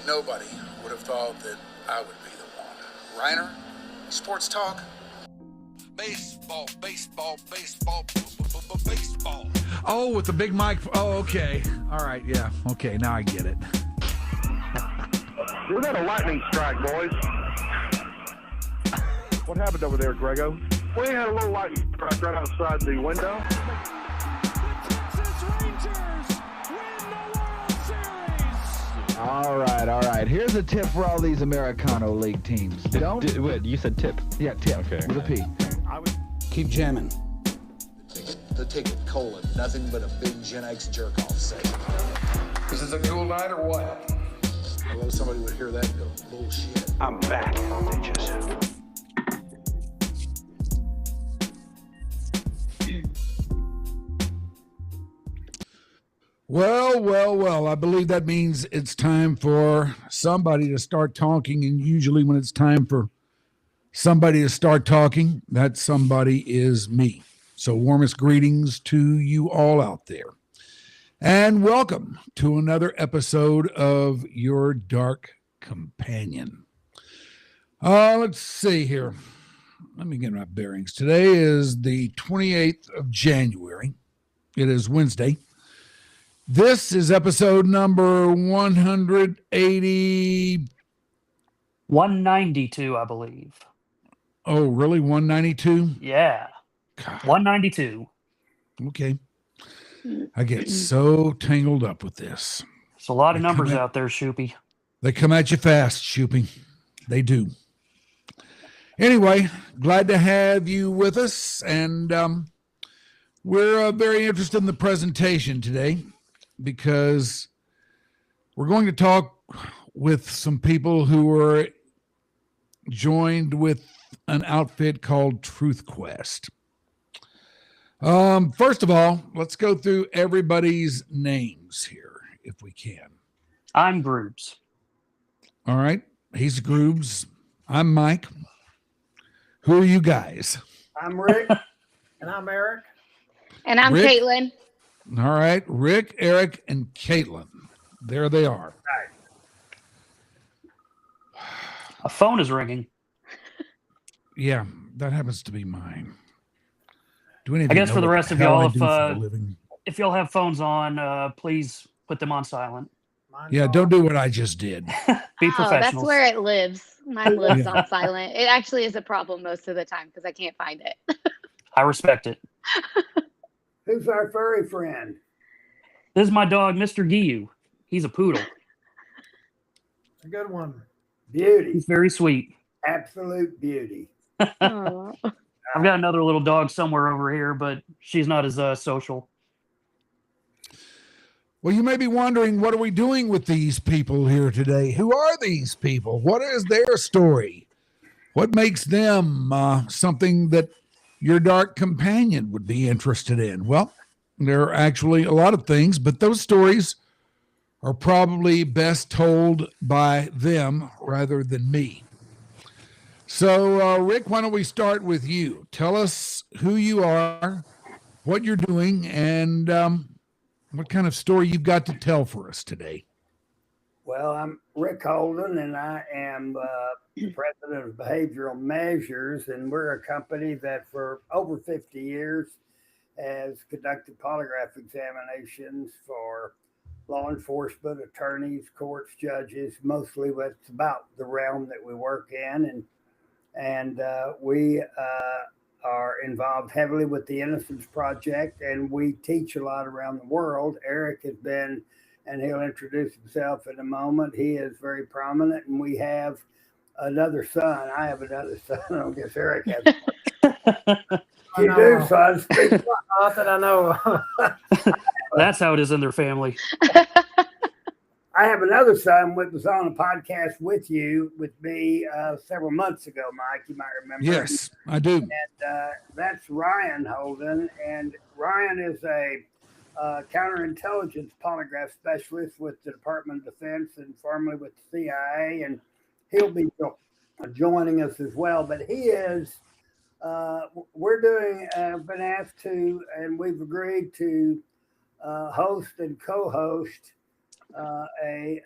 Nobody would have thought that I would be the one. Rhyner, sports talk. Baseball, baseball, baseball, baseball. Oh, with the big mic. Oh, okay. All right, yeah. Okay, now I get it. We had a lightning strike, boys. What happened over there, Grego? We had a little lightning strike right outside the window. All right. Here's a tip for all these Americano League teams. Wait, you said tip? Yeah, tip. Okay. With a P. Keep jamming. The ticket, colon, nothing but a big Gen X jerk-off sale. Is this a cool night or what? Although somebody would hear that and go, bullshit. I'm back, bitches. Well, I believe that means it's time for somebody to start talking, and usually when it's time for somebody to start talking, that somebody is me. So warmest greetings to you all out there. And welcome to another episode of Your Dark Companion. Let's see here. Let me get my bearings. Today is the 28th of January. It is Wednesday. This is episode number 180. 192, I believe. Oh, really? 192? Yeah. God. 192. Okay. I get so tangled up with this. It's a lot of numbers out there, Shoopy. They come at you fast, Shoopy. They do. Anyway, glad to have you with us. And we're very interested in the presentation today because we're going to talk with some people who are joined with an outfit called Truth Quest. First of all, let's go through everybody's names here, if we can. I'm Groobs. All right. He's Groobs. I'm Mike. Who are you guys? I'm Rick. And I'm Eric. And I'm Rick. Caitlin. All right. Rick, Eric, and Caitlin. There they are. Right. A phone is ringing. That happens to be mine. Do any of I you guess know for the what rest of hell I y'all, do for a living? if y'all have phones on, please put them on silent. Yeah, don't do what I just did. Be Oh, that's professionals. where it lives. Mine lives Yeah. on silent. It actually is a problem most of the time because I can't find it. I respect it. Who's our furry friend? This is my dog, Mr. Giyu. He's a poodle. A good one. Beauty. He's very sweet. Absolute beauty. Oh. I've got another little dog somewhere over here, but she's not as social. Well, you may be wondering, what are we doing with these people here today? Who are these people? What is their story? What makes them something that your dark companion would be interested in? Well, there are actually a lot of things, but those stories are probably best told by them rather than me. So, Rick, why don't we start with you? Tell us who you are, what you're doing, and what kind of story you've got to tell for us today. Well, I'm Rick Holden, and I am president of Behavioral Measures, and we're a company that for over 50 years has conducted polygraph examinations for law enforcement, attorneys, courts, judges, mostly what's about the realm that we work in. And we are involved heavily with the Innocence Project, and we teach a lot around the world. Eric has been, and he'll introduce himself in a moment. He is very prominent, and we have another son. I have another son. I guess Eric has one. You do, son. Speak up. Not that I know. That's how it is in their family. I have another son that was on a podcast with me several months ago, Mike. You might remember. Yes, I do. And that's Ryan Holden. And Ryan is a counterintelligence polygraph specialist with the Department of Defense and formerly with the CIA. And he'll be joining us as well. But he is, been asked to, and we've agreed to host and co-host a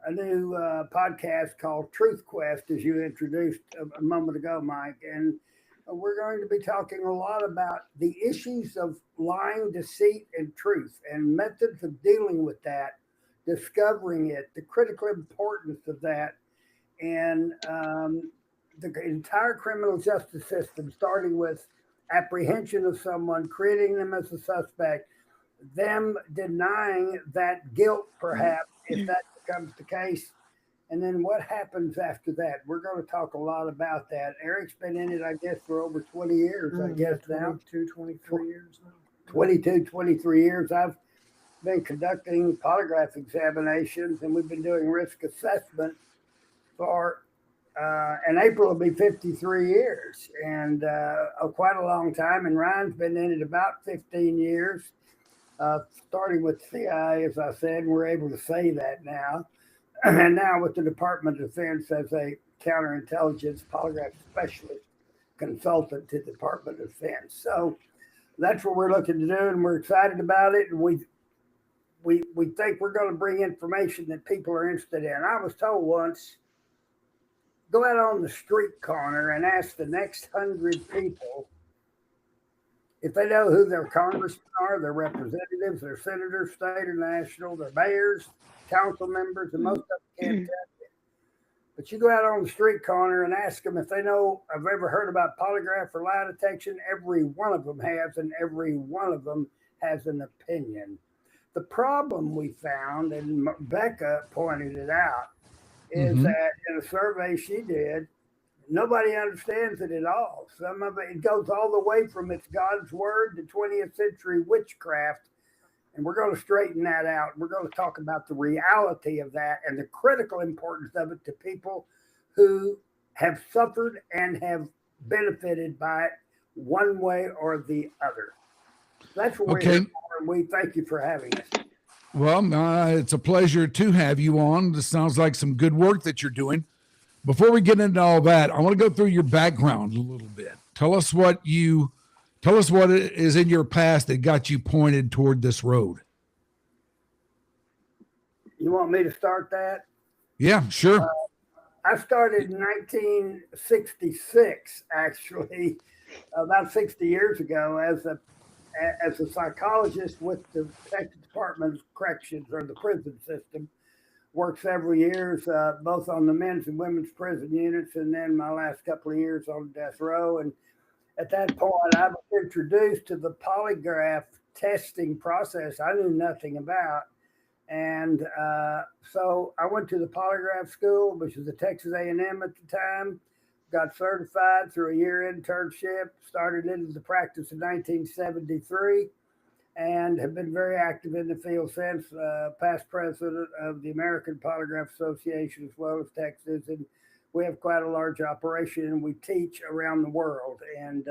a new podcast called Truth Quest, as you introduced a moment ago, Mike. And we're going to be talking a lot about the issues of lying, deceit, and truth, and methods of dealing with that, discovering it, the critical importance of that, and the entire criminal justice system, starting with apprehension of someone, creating them as a suspect, them denying that guilt, perhaps, if that becomes the case, and then what happens after that. We're going to talk a lot about that. Eric's been in it, I guess, for over 20 years, I guess now. 23 years now. 22, 23 years. I've been conducting polygraph examinations, and we've been doing risk assessment for in April will be 53 years, and quite a long time. And Ryan's been in it about 15 years, starting with CI, as I said, and we're able to say that now. And now with the Department of Defense as a counterintelligence polygraph specialist consultant to the Department of Defense. So that's what we're looking to do, and we're excited about it. And we think we're going to bring information that people are interested in. I was told once, go out on the street corner and ask the next 100 people if they know who their congressmen are, their representatives, their senators, state or national, their mayors, council members, and most of them can't tell you. But you go out on the street corner and ask them if they know, I've ever heard about polygraph or lie detection. Every one of them has, and every one of them has an opinion. The problem we found, and Becca pointed it out, is that in a survey she did, nobody understands it at all. Some of it goes all the way from it's God's word to 20th century witchcraft. And we're going to straighten that out. We're going to talk about the reality of that and the critical importance of it to people who have suffered and have benefited by it one way or the other. That's what we're here for, and we thank you for having us. Well, it's a pleasure to have you on. This sounds like some good work that you're doing. Before we get into all that, I want to go through your background a little bit. Tell us what is in your past that got you pointed toward this road. You want me to start that? Yeah, sure. I started in 1966, actually, about 60 years ago, as a psychologist with the Texas Department of Corrections, or the prison system. Worked several years, both on the men's and women's prison units, and then my last couple of years on death row. And at that point, I was introduced to the polygraph testing process I knew nothing about. And so I went to the polygraph school, which was the Texas A&M at the time, got certified through a year internship, started into the practice in 1973, and have been very active in the field since, past president of the American Polygraph Association, as well as Texas. And we have quite a large operation, and we teach around the world. And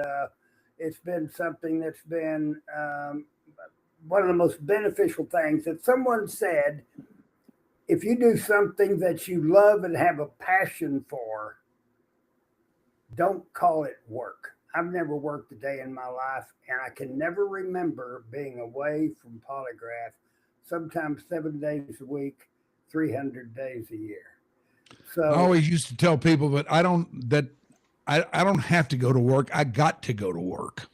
it's been something that's been one of the most beneficial things that someone said, if you do something that you love and have a passion for, don't call it work. I've never worked a day in my life, and I can never remember being away from polygraph, sometimes 7 days a week, 300 days a year. So I always used to tell people that I don't have to go to work. I got to go to work.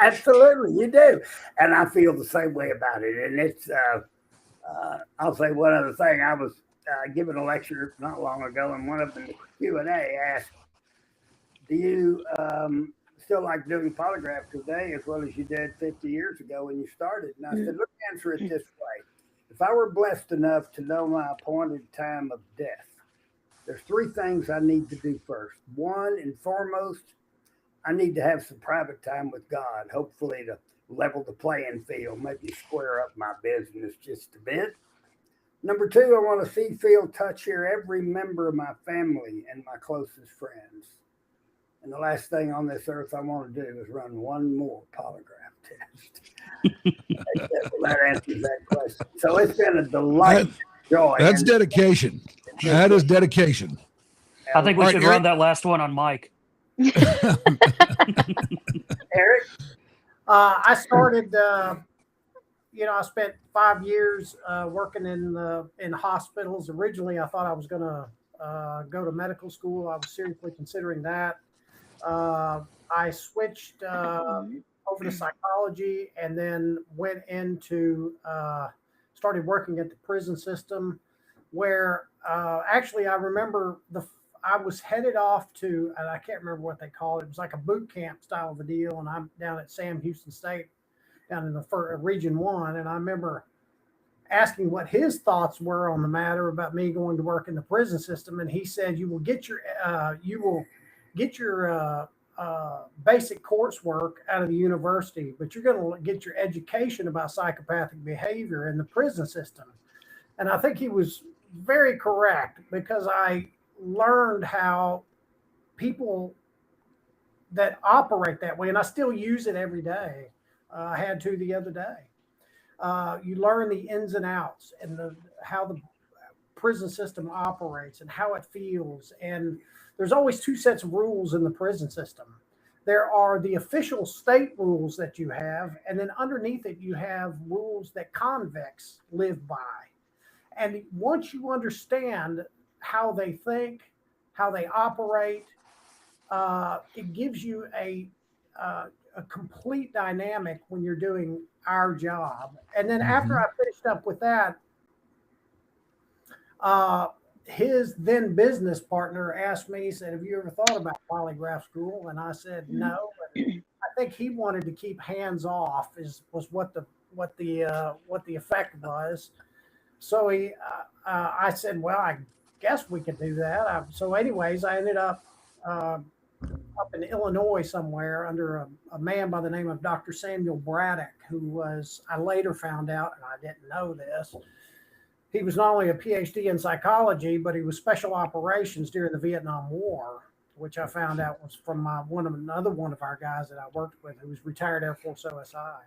Absolutely, you do. And I feel the same way about it. And it's, I'll say one other thing. I was giving a lecture not long ago, and one of them, the Q&A, asked, do you still like doing polygraph today as well as you did 50 years ago when you started? And I said, let me answer it this way. If I were blessed enough to know my appointed time of death, there's three things I need to do first. One and foremost, I need to have some private time with God, hopefully to level the playing field, maybe square up my business just a bit. Number two, I want to see, feel, touch, hear every member of my family and my closest friends. And the last thing on this earth I want to do is run one more polygraph test. That answers that question. So it's been a delight, joy. That's dedication. That is dedication. I think we should run that last one on Mike. Eric? I started, I spent 5 years working in hospitals. Originally, I thought I was going to go to medical school. I was seriously considering that. I switched over to psychology and then went into started working at the prison system, where actually I remember I was headed off to, and I can't remember what they call it. It was like a boot camp style of a deal, and I'm down at Sam Houston State, down in the Region 1, and I remember asking what his thoughts were on the matter about me going to work in the prison system, and he said, "You will get your basic coursework out of the university, but you're going to get your education about psychopathic behavior in the prison system." And I think he was very correct, because I learned how people that operate that way, and I still use it every day. I had to the other day. You learn the ins and outs and how the prison system operates and how it feels. And there's always two sets of rules in the prison system. There are the official state rules that you have, and then underneath it, you have rules that convicts live by. And once you understand how they think, how they operate, it gives you a complete dynamic when you're doing our job. And then after I finished up with that, his then business partner asked me, he said, "Have you ever thought about polygraph school?" And I said, "No." And I think he wanted to keep hands off, was what the effect was. So I said, "Well, I guess we could do that." So anyways, I ended up in Illinois somewhere under a man by the name of Dr. Samuel Braddock, who was, I later found out, and I didn't know this, he was not only a PhD in psychology, but he was special operations during the Vietnam War, which I found out was from another one of our guys that I worked with, who was retired Air Force OSI.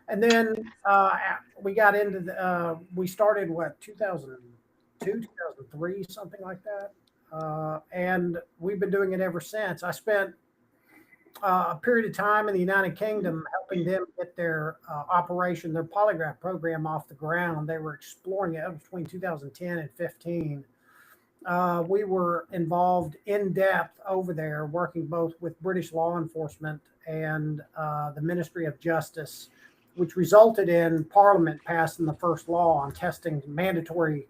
And then we got into we started 2002, 2003, something like that. And we've been doing it ever since. I spent a period of time in the United Kingdom helping them get their their polygraph program off the ground. They were exploring it between 2010 and 15. We were involved in depth over there, working both with British law enforcement and the Ministry of Justice, which resulted in Parliament passing the first law on mandatory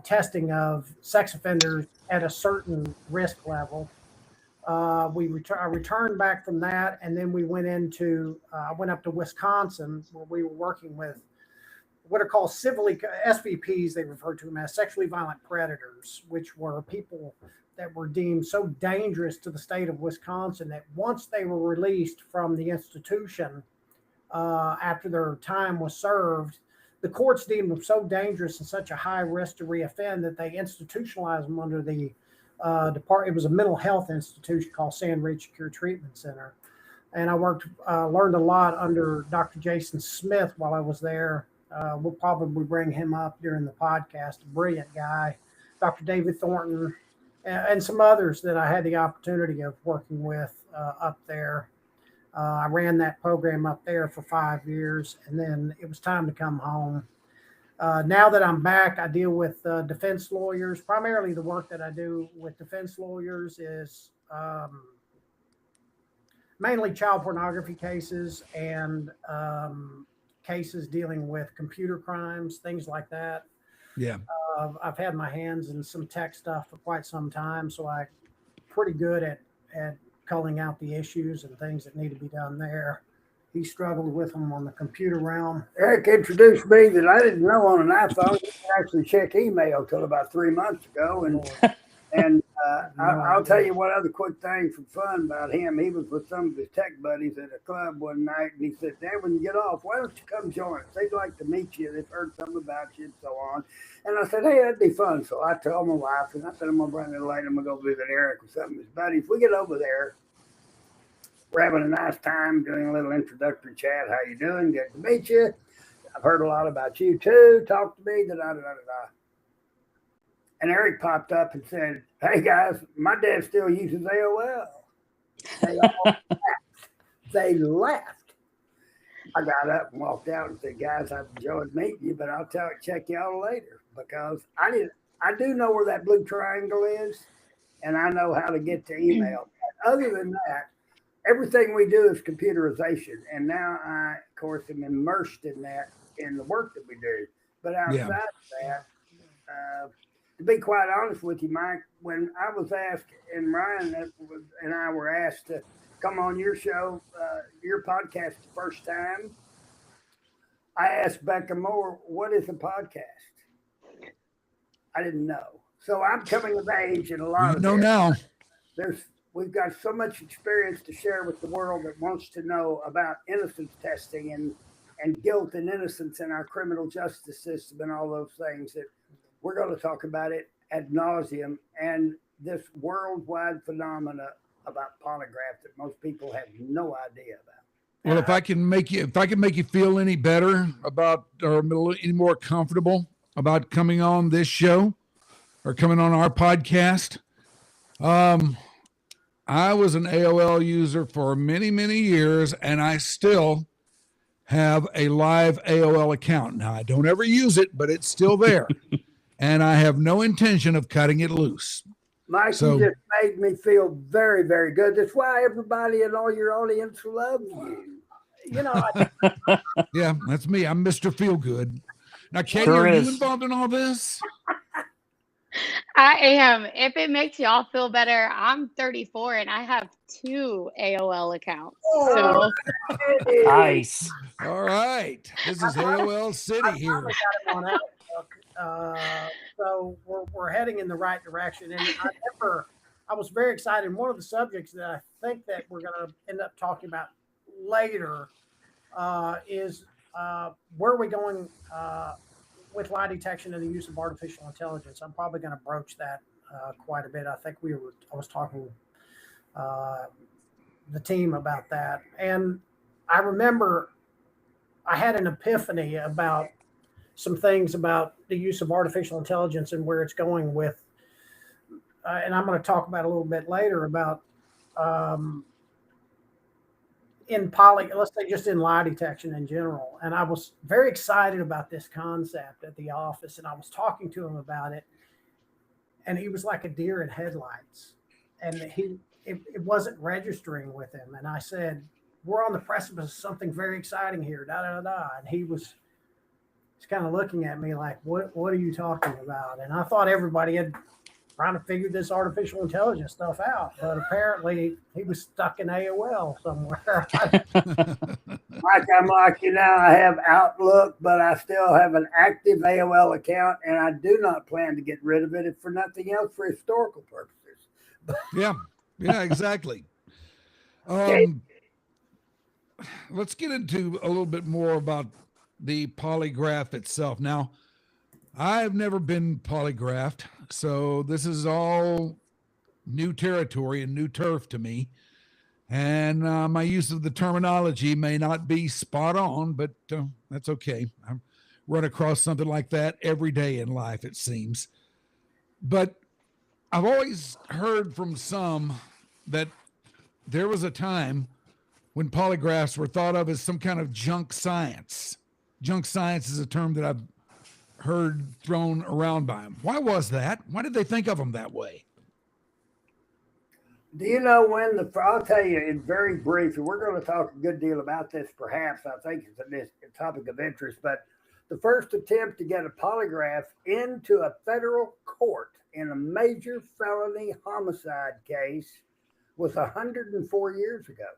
testing of sex offenders at a certain risk level. I returned back from that, and then we went I went up to Wisconsin, where we were working with what are called SVPs. They refer to them as sexually violent predators, which were people that were deemed so dangerous to the state of Wisconsin that once they were released from the institution, after their time was served, the courts deemed them so dangerous and such a high risk to reoffend that they institutionalized them under the department. It was a mental health institution called Sandridge Secure Treatment Center. And I learned a lot under Dr. Jason Smith while I was there. We'll probably bring him up during the podcast, a brilliant guy. Dr. David Thornton, and some others that I had the opportunity of working with up there. I ran that program up there for 5 years, and then it was time to come home. Now that I'm back, I deal with defense lawyers. Primarily the work that I do with defense lawyers is mainly child pornography cases and cases dealing with computer crimes, things like that. Yeah. I've had my hands in some tech stuff for quite some time, so I'm pretty good at culling out the issues and things that need to be done there. He struggled with them on the computer realm. Eric introduced me that I didn't know on an iPhone you can actually check email till about 3 months ago. And I'll tell you one other quick thing for fun about him. He was with some of his tech buddies at a club one night, and he said, "Dan, when you get off, why don't you come join us? They'd like to meet you. They've heard something about you and so on." And I said, "Hey, that'd be fun." So I told my wife, and I said, "I'm going to bring her late. I'm going to go visit Eric with some of his buddies. We get over there. We're having a nice time doing a little introductory chat. How you doing? Good to meet you. I've heard a lot about you too. Talk to me. Da-da-da-da-da." And Eric popped up and said, "Hey guys, my dad still uses AOL." They all laughed. They laughed. I got up and walked out and said, "Guys, I've enjoyed meeting you, but I'll check y'all later because I do know where that blue triangle is, and I know how to get to email. Other than that, everything we do is computerization, and now I, of course, am immersed in that in the work that we do. But outside of that, to be quite honest with you, Mike, when I was asked, and Ryan and I were asked to come on your show, your podcast the first time, I asked Becca Moore, "What is a podcast?" I didn't know. So I'm coming of age in a lot of now. We've got so much experience to share with the world that wants to know about innocence testing and guilt and innocence in our criminal justice system and all those things that we're going to talk about it ad nauseum and this worldwide phenomena about polygraph that most people have no idea about. Well, if I can make you feel any better about or any more comfortable about coming on this show or coming on our podcast, I was an AOL user for many, many years, and I still have a live AOL account. Now, I don't ever use it, but it's still there, and I have no intention of cutting it loose. Mike, you just made me feel very, very good. That's why everybody and all your audience love you. You know, yeah, that's me. I'm Mr. Feelgood. Now, Katie, Sure are you is. involved in all this? I am. If it makes y'all feel better, I'm 34 and I have 2 AOL accounts. So Nice. All right. This is AOL City here. Got him on Outlook. So we're heading in the right direction. And I was very excited. One of the subjects that I think that we're going to end up talking about later is where are we going with lie detection and the use of artificial intelligence. I'm probably going to broach that quite a bit. I think I was talking the team about that. And I remember I had an epiphany about some things about the use of artificial intelligence and where it's going with, and I'm going to talk about a little bit later about let's say just in lie detection in general. And I was very excited about this concept at the office, and I was talking to him about it, and he was like a deer in headlights, and it wasn't registering with him. And I said, "We're on the precipice of something very exciting here, da da da." And he's kind of looking at me like, what are you talking about? And I thought everybody had trying to figure this artificial intelligence stuff out, but apparently he was stuck in AOL somewhere. Mike, I'm like you now. I have Outlook, but I still have an active AOL account, and I do not plan to get rid of it if for nothing else, for historical purposes. Yeah, exactly. Let's get into a little bit more about the polygraph itself. Now, I've never been polygraphed, so this is all new territory and new turf to me. And my use of the terminology may not be spot on, but that's okay. I run across something like that every day in life, it seems. But I've always heard from some that there was a time when polygraphs were thought of as some kind of junk science. Junk science is a term that I've heard thrown around by them. Why was that? Why did they think of them that way? Do you know when I'll tell you in very brief, and we're going to talk a good deal about this perhaps. I think it's a topic of interest, but the first attempt to get a polygraph into a federal court in a major felony homicide case was 104 years ago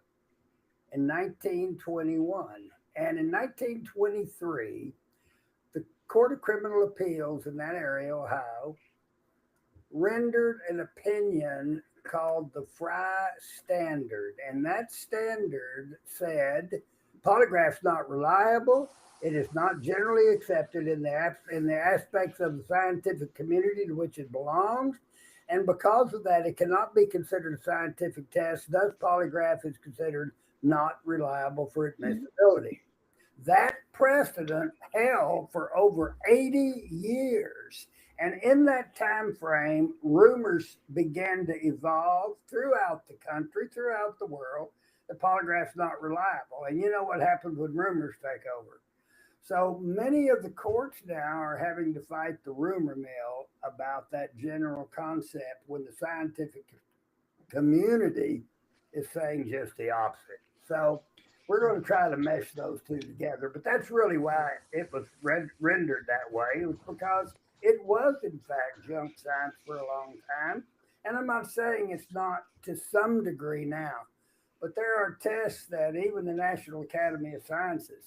in 1921. And in 1923, the Court of Criminal Appeals in that area, Ohio, rendered an opinion called the Fry Standard. And that standard said polygraph's not reliable. It is not generally accepted in the aspects of the scientific community to which it belongs. And because of that, it cannot be considered a scientific test. Thus, polygraph is considered not reliable for admissibility. That precedent held for over 80 years. And in that time frame, rumors began to evolve throughout the country, throughout the world, the polygraph's not reliable. And you know what happens when rumors take over. So many of the courts now are having to fight the rumor mill about that general concept when the scientific community is saying just the opposite. So we're going to try to mesh those two together, but that's really why it was rendered that way. It was because it was, in fact, junk science for a long time. And I'm not saying it's not to some degree now, but there are tests that even the National Academy of Sciences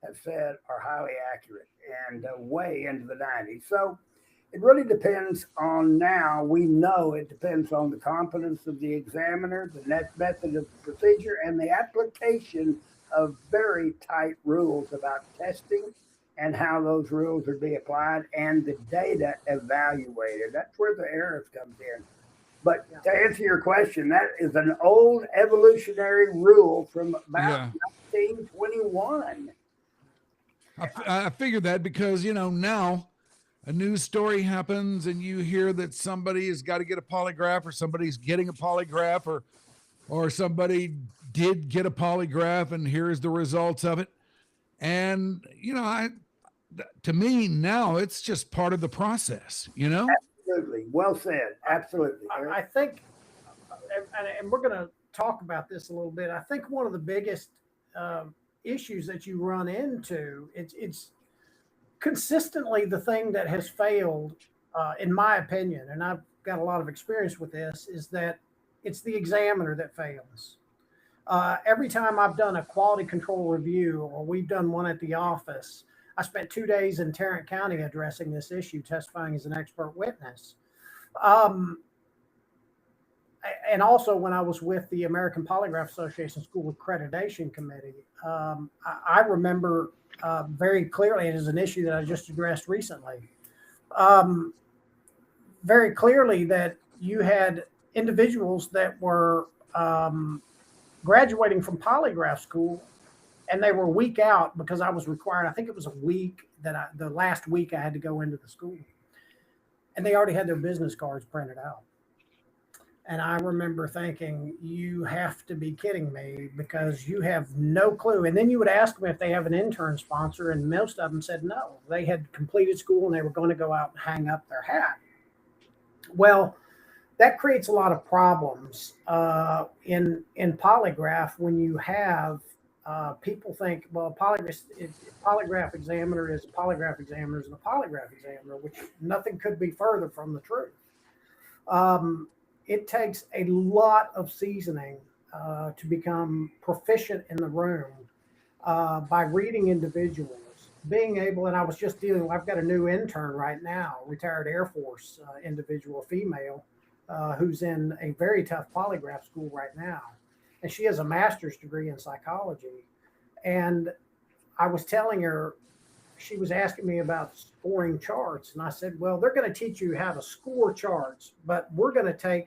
have said are highly accurate and way into the 90s. So it really depends on now. We know it depends on the competence of the examiner, the method of procedure, and the application of very tight rules about testing and how those rules are being applied and the data evaluated. That's where the errors comes in. But to answer your question, that is an old evolutionary rule from about 1921. I figured that because, now a news story happens and you hear that somebody has got to get a polygraph or somebody's getting a polygraph or somebody did get a polygraph and here's the results of it. And, to me now it's just part of the process, Absolutely. Well said. Absolutely. I think, and we're going to talk about this a little bit. I think one of the biggest issues that you run into, it's consistently the thing that has failed, in my opinion, and I've got a lot of experience with this, is that it's the examiner that fails. Every time I've done a quality control review or we've done one at the office, I spent 2 days in Tarrant County addressing this issue, testifying as an expert witness. And also when I was with the American Polygraph Association School Accreditation Committee, I remember very clearly, it is an issue that I just addressed recently, very clearly that you had individuals that were graduating from polygraph school and they were a week out because I was required, I think it was a week the last week I had to go into the school. And they already had their business cards printed out. And I remember thinking, you have to be kidding me because you have no clue. And then you would ask them if they have an intern sponsor, and most of them said no. They had completed school and they were going to go out and hang up their hat. Well, that creates a lot of problems in polygraph when you have people think, well, polygraph examiner is a polygraph examiner is a polygraph examiner, which nothing could be further from the truth. It takes a lot of seasoning to become proficient in the room by reading individuals, being able, and I was just I've got a new intern right now, retired Air Force individual, female, who's in a very tough polygraph school right now. And she has a master's degree in psychology. And I was telling her, she was asking me about scoring charts. And I said, well, they're going to teach you how to score charts, but we're going to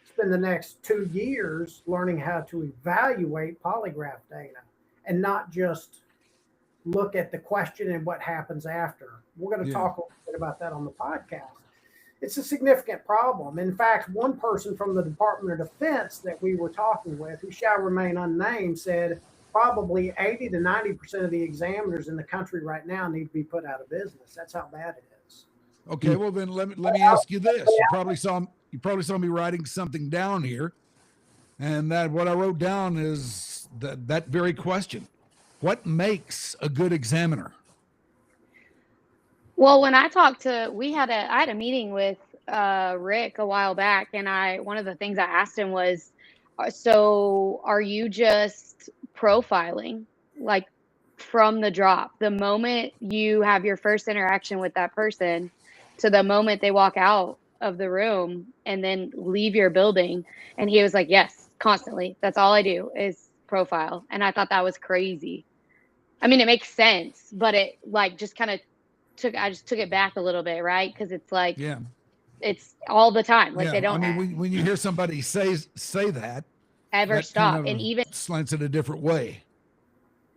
spend the next 2 years learning how to evaluate polygraph data and not just look at the question and what happens after. We're going to talk a little bit about that on the podcast. It's a significant problem. In fact, one person from the Department of Defense that we were talking with, who shall remain unnamed, said probably 80 to 90% of the examiners in the country right now need to be put out of business. That's how bad it is. Okay, well then let me ask you this. You probably saw me writing something down here, and that what I wrote down is that very question. What makes a good examiner? Well, when I had a meeting with Rick a while back, and one of the things I asked him was, so are you just profiling, like from the drop, the moment you have your first interaction with that person to the moment they walk out of the room and then leave your building? And he was like, yes, constantly. That's all I do is profile. And I thought that was crazy. I mean, it makes sense, but it like just kind of I just took it back a little bit, right? Because it's like, it's all the time. Like they don't. I mean, when you hear somebody say that, ever stop, kind of and even slants it a different way.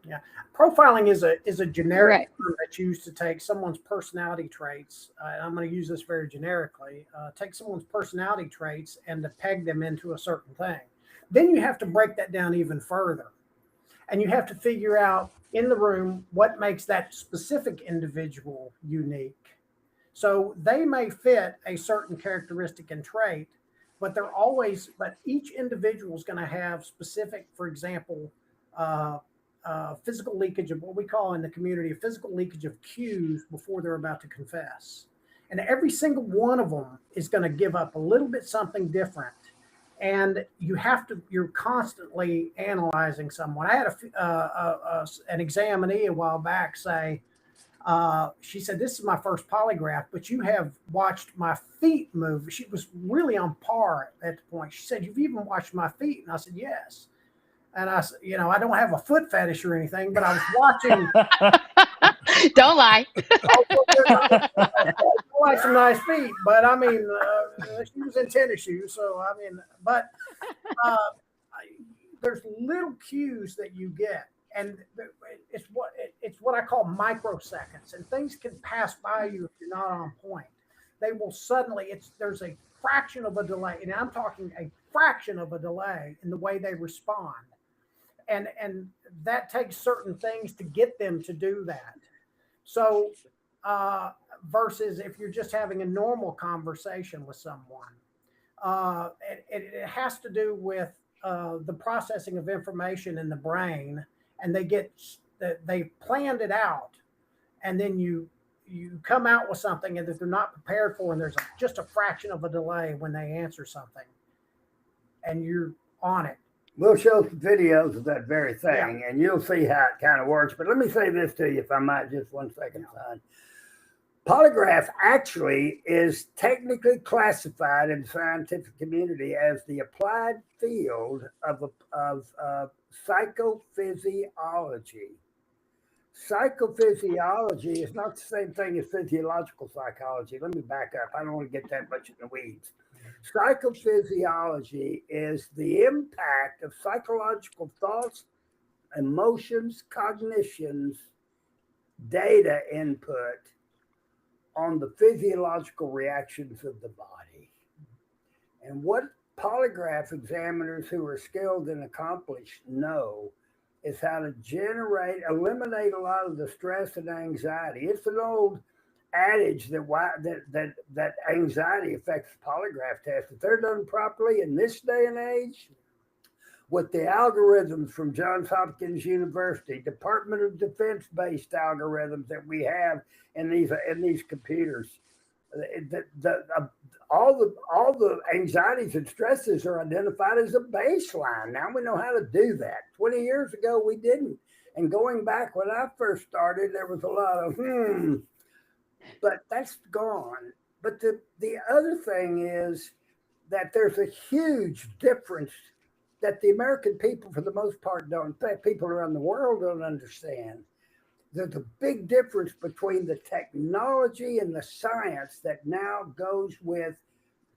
Yeah, profiling is a generic term that's used to take someone's personality traits. I'm going to use this very generically. Take someone's personality traits and to peg them into a certain thing. Then you have to break that down even further. And you have to figure out in the room what makes that specific individual unique. So they may fit a certain characteristic and trait, but but each individual is going to have specific, for example, physical leakage of what we call in the community, a physical leakage of cues before they're about to confess. And every single one of them is going to give up a little bit something different. And you're constantly analyzing someone. I had an examinee a while back say, she said, "This is my first polygraph, but you have watched my feet move." She was really on par at the point. She said, "You've even watched my feet?" And I said, "Yes." And I said, I don't have a foot fetish or anything, but I was watching. Don't lie. I like some nice feet, but I mean, she was in tennis shoes. So, I mean, but there's little cues that you get. And it's what I call microseconds, and things can pass by you if you're not on point. They will suddenly, there's a fraction of a delay, and I'm talking a fraction of a delay in the way they respond. And that takes certain things to get them to do that. So versus if you're just having a normal conversation with someone, it has to do with the processing of information in the brain, and they planned it out, and then you come out with something that they're not prepared for, and there's just a fraction of a delay when they answer something, and you're on it. We'll show some videos of that very thing, and you'll see how it kind of works. But let me say this to you, if I might, just 1 second, son. Polygraph actually is technically classified in the scientific community as the applied field of psychophysiology. Psychophysiology is not the same thing as physiological psychology. Let me back up. I don't want to get that much in the weeds. Psychophysiology is the impact of psychological thoughts, emotions, cognitions, data input on the physiological reactions of the body. And what polygraph examiners who are skilled and accomplished know is how to eliminate a lot of the stress and anxiety. It's an old adage that anxiety affects the polygraph test. If they're done properly in this day and age, with the algorithms from Johns Hopkins University, Department of Defense-based algorithms that we have in these computers, all the anxieties and stresses are identified as a baseline. Now we know how to do that. 20 years ago, we didn't. And going back when I first started, there was a lot of but that's gone. But the other thing is that there's a huge difference that the American people, for the most part, don't. In fact, people around the world don't understand. There's a big difference between the technology and the science that now goes with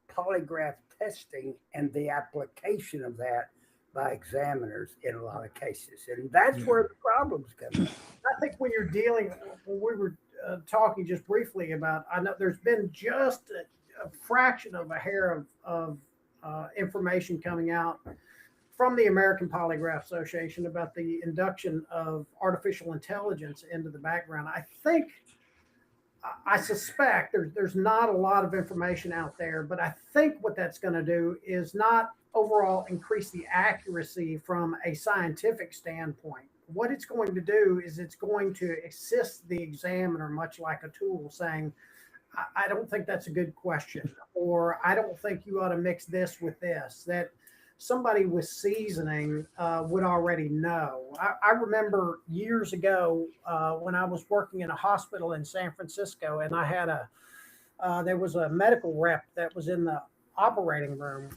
polygraph testing and the application of that by examiners in a lot of cases. And that's where the problems come in. I think when we were talking just briefly about, I know there's been just a fraction of a hair of information coming out from the American Polygraph Association about the induction of artificial intelligence into the background. I suspect there's not a lot of information out there, but I think what that's going to do is not overall increase the accuracy from a scientific standpoint. What it's going to do is it's going to assist the examiner, much like a tool, saying, I don't think that's a good question, or I don't think you ought to mix this with this, that somebody with seasoning would already know. I remember years ago when I was working in a hospital in San Francisco, and I had there was a medical rep that was in the operating room,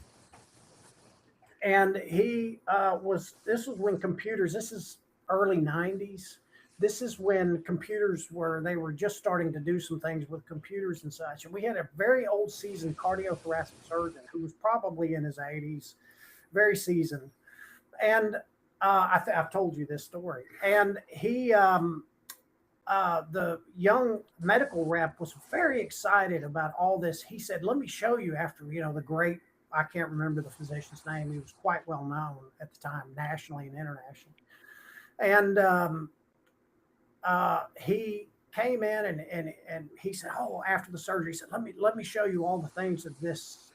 and this was when computers, this is early 90s. This is when computers they were just starting to do some things with computers and such. And we had a very old seasoned cardiothoracic surgeon who was probably in his 80s, very seasoned. And I've told you this story. And he, the young medical rep was very excited about all this. He said, let me show you after, the great I can't remember the physician's name. He was quite well known at the time, nationally and internationally. And he came in and he said, "Oh, after the surgery, he said, let me show you all the things that this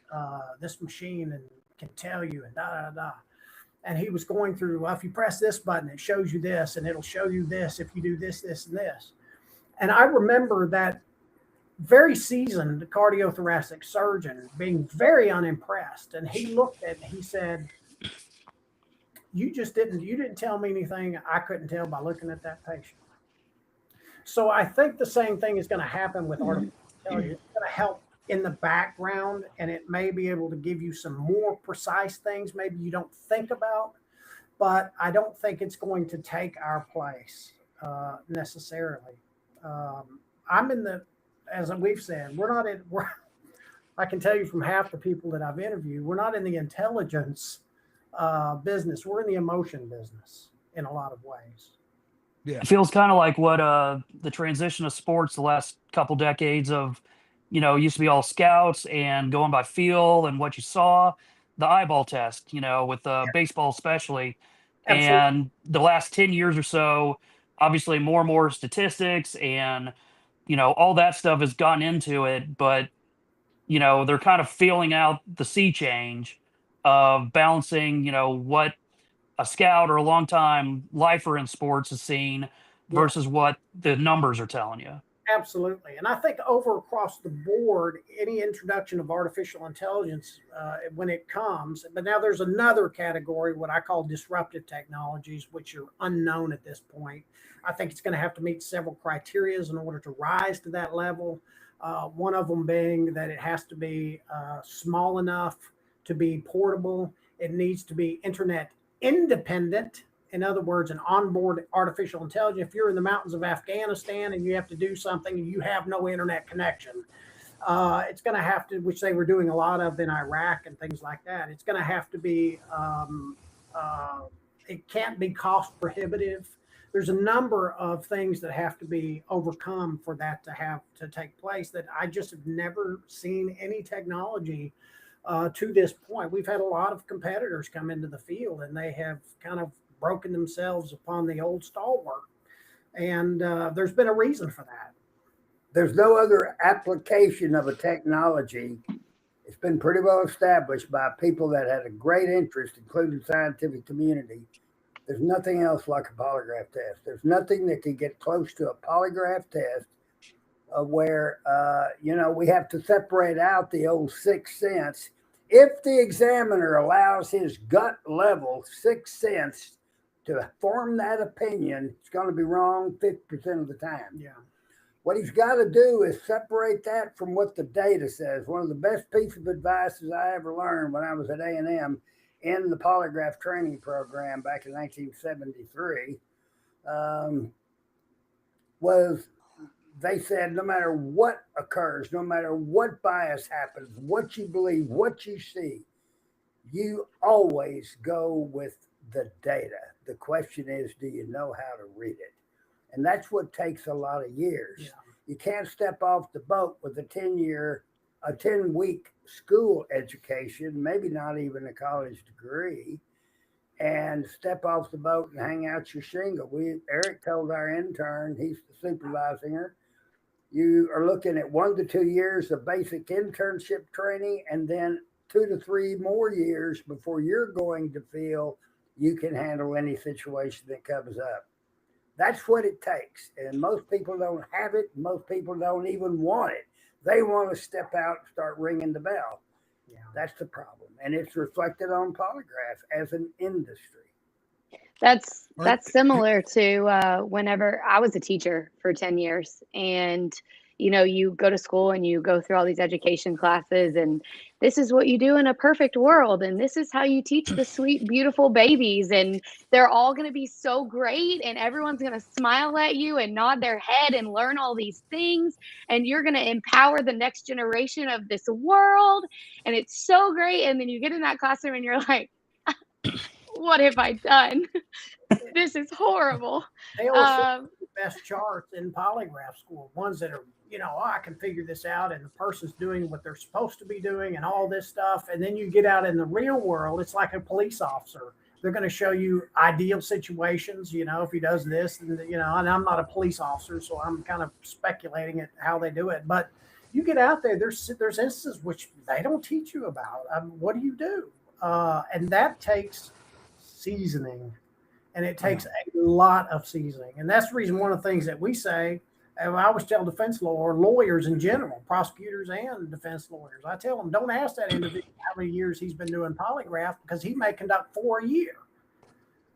machine and can tell you and da da da." And he was going through, well, if you press this button, it shows you this, and it'll show you this if you do this, this, and this. And I remember that very seasoned cardiothoracic surgeon being very unimpressed. And he looked at it and he said, you didn't tell me anything I couldn't tell by looking at that patient. So I think the same thing is going to happen with artificial intelligence. It's going to help in the background, and it may be able to give you some more precise things maybe you don't think about, but I don't think it's going to take our place necessarily. I'm in the, as we've said, I can tell you from half the people that I've interviewed, we're not in the intelligence business. We're in the emotion business in a lot of ways. Yeah. It feels kind of like what the transition of sports the last couple decades of, used to be all scouts and going by feel and what you saw, the eyeball test, with baseball especially. Absolutely. And the last 10 years or so, obviously more and more statistics and, all that stuff has gotten into it. But, they're kind of feeling out the sea change of balancing, what a scout or a longtime lifer in sports has seen versus what the numbers are telling you. Absolutely. And I think over across the board, any introduction of artificial intelligence, when it comes, but now there's another category, what I call disruptive technologies, which are unknown at this point. I think it's going to have to meet several criteria in order to rise to that level. One of them being that it has to be small enough to be portable. It needs to be internet independent. In other words, an onboard artificial intelligence. If you're in the mountains of Afghanistan and you have to do something and you have no internet connection, it's going to have to, which they were doing a lot of in Iraq and things like that. It's going to have to be, it can't be cost prohibitive. There's a number of things that have to be overcome for that to take place that I just have never seen any technology to this point. We've had a lot of competitors come into the field and they have kind of broken themselves upon the old stalwart. And there's been a reason for that. There's no other application of a technology. It's been pretty well established by people that had a great interest, including the scientific community. There's nothing else like a polygraph test. There's nothing that can get close to a polygraph test where, we have to separate out the old sixth sense. If the examiner allows his gut level sixth sense to form that opinion, it's going to be wrong 50% of the time. Yeah. What he's got to do is separate that from what the data says. One of the best pieces of advice I ever learned when I was at A&M in the polygraph training program back in 1973 was they said, no matter what occurs, no matter what bias happens, what you believe, what you see, you always go with the data. The question is, do you know how to read it? And that's what takes a lot of years. Yeah. You can't step off the boat with a 10-week school education, maybe not even a college degree, and step off the boat and hang out your shingle. Eric told our intern, he's supervising her, you are looking at 1 to 2 years of basic internship training and then 2 to 3 more years before you're going to feel you can handle any situation that comes up. That's what it takes. And most people don't have it. Most people don't even want it. They want to step out and start ringing the bell. Yeah. That's the problem. And it's reflected on polygraph as an industry. That's similar to whenever I was a teacher for 10 years and, you go to school and you go through all these education classes and this is what you do in a perfect world. And this is how you teach the sweet, beautiful babies. And they're all going to be so great. And everyone's going to smile at you and nod their head and learn all these things. And you're going to empower the next generation of this world. And it's so great. And then you get in that classroom and you're like, what have I done? This is horrible. best charts in polygraph school, ones that are, oh, I can figure this out, and the person's doing what they're supposed to be doing and all this stuff. And then you get out in the real world, it's like a police officer. They're going to show you ideal situations, if he does this, and and I'm not a police officer, so I'm kind of speculating at how they do it. But you get out there, there's instances which they don't teach you about. What do you do? And that takes seasoning, and it takes a lot of seasoning. And that's the reason, one of the things that we say, and I always tell defense lawyers in general, prosecutors and defense lawyers, I tell them, don't ask that individual how many years he's been doing polygraph, because he may conduct 4 a year.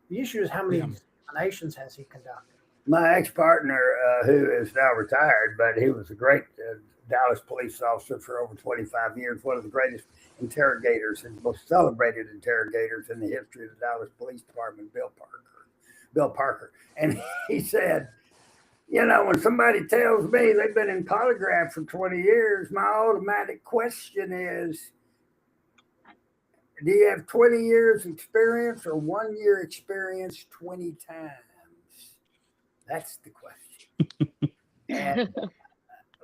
The issue is how many examinations has he conducted. My ex-partner, who is now retired, but he was a great Dallas police officer for over 25 years, one of the greatest interrogators and most celebrated interrogators in the history of the Dallas Police Department, Bill Parker. And he said, when somebody tells me they've been in polygraph for 20 years, my automatic question is, do you have 20 years experience or 1 year experience 20 times? That's the question. And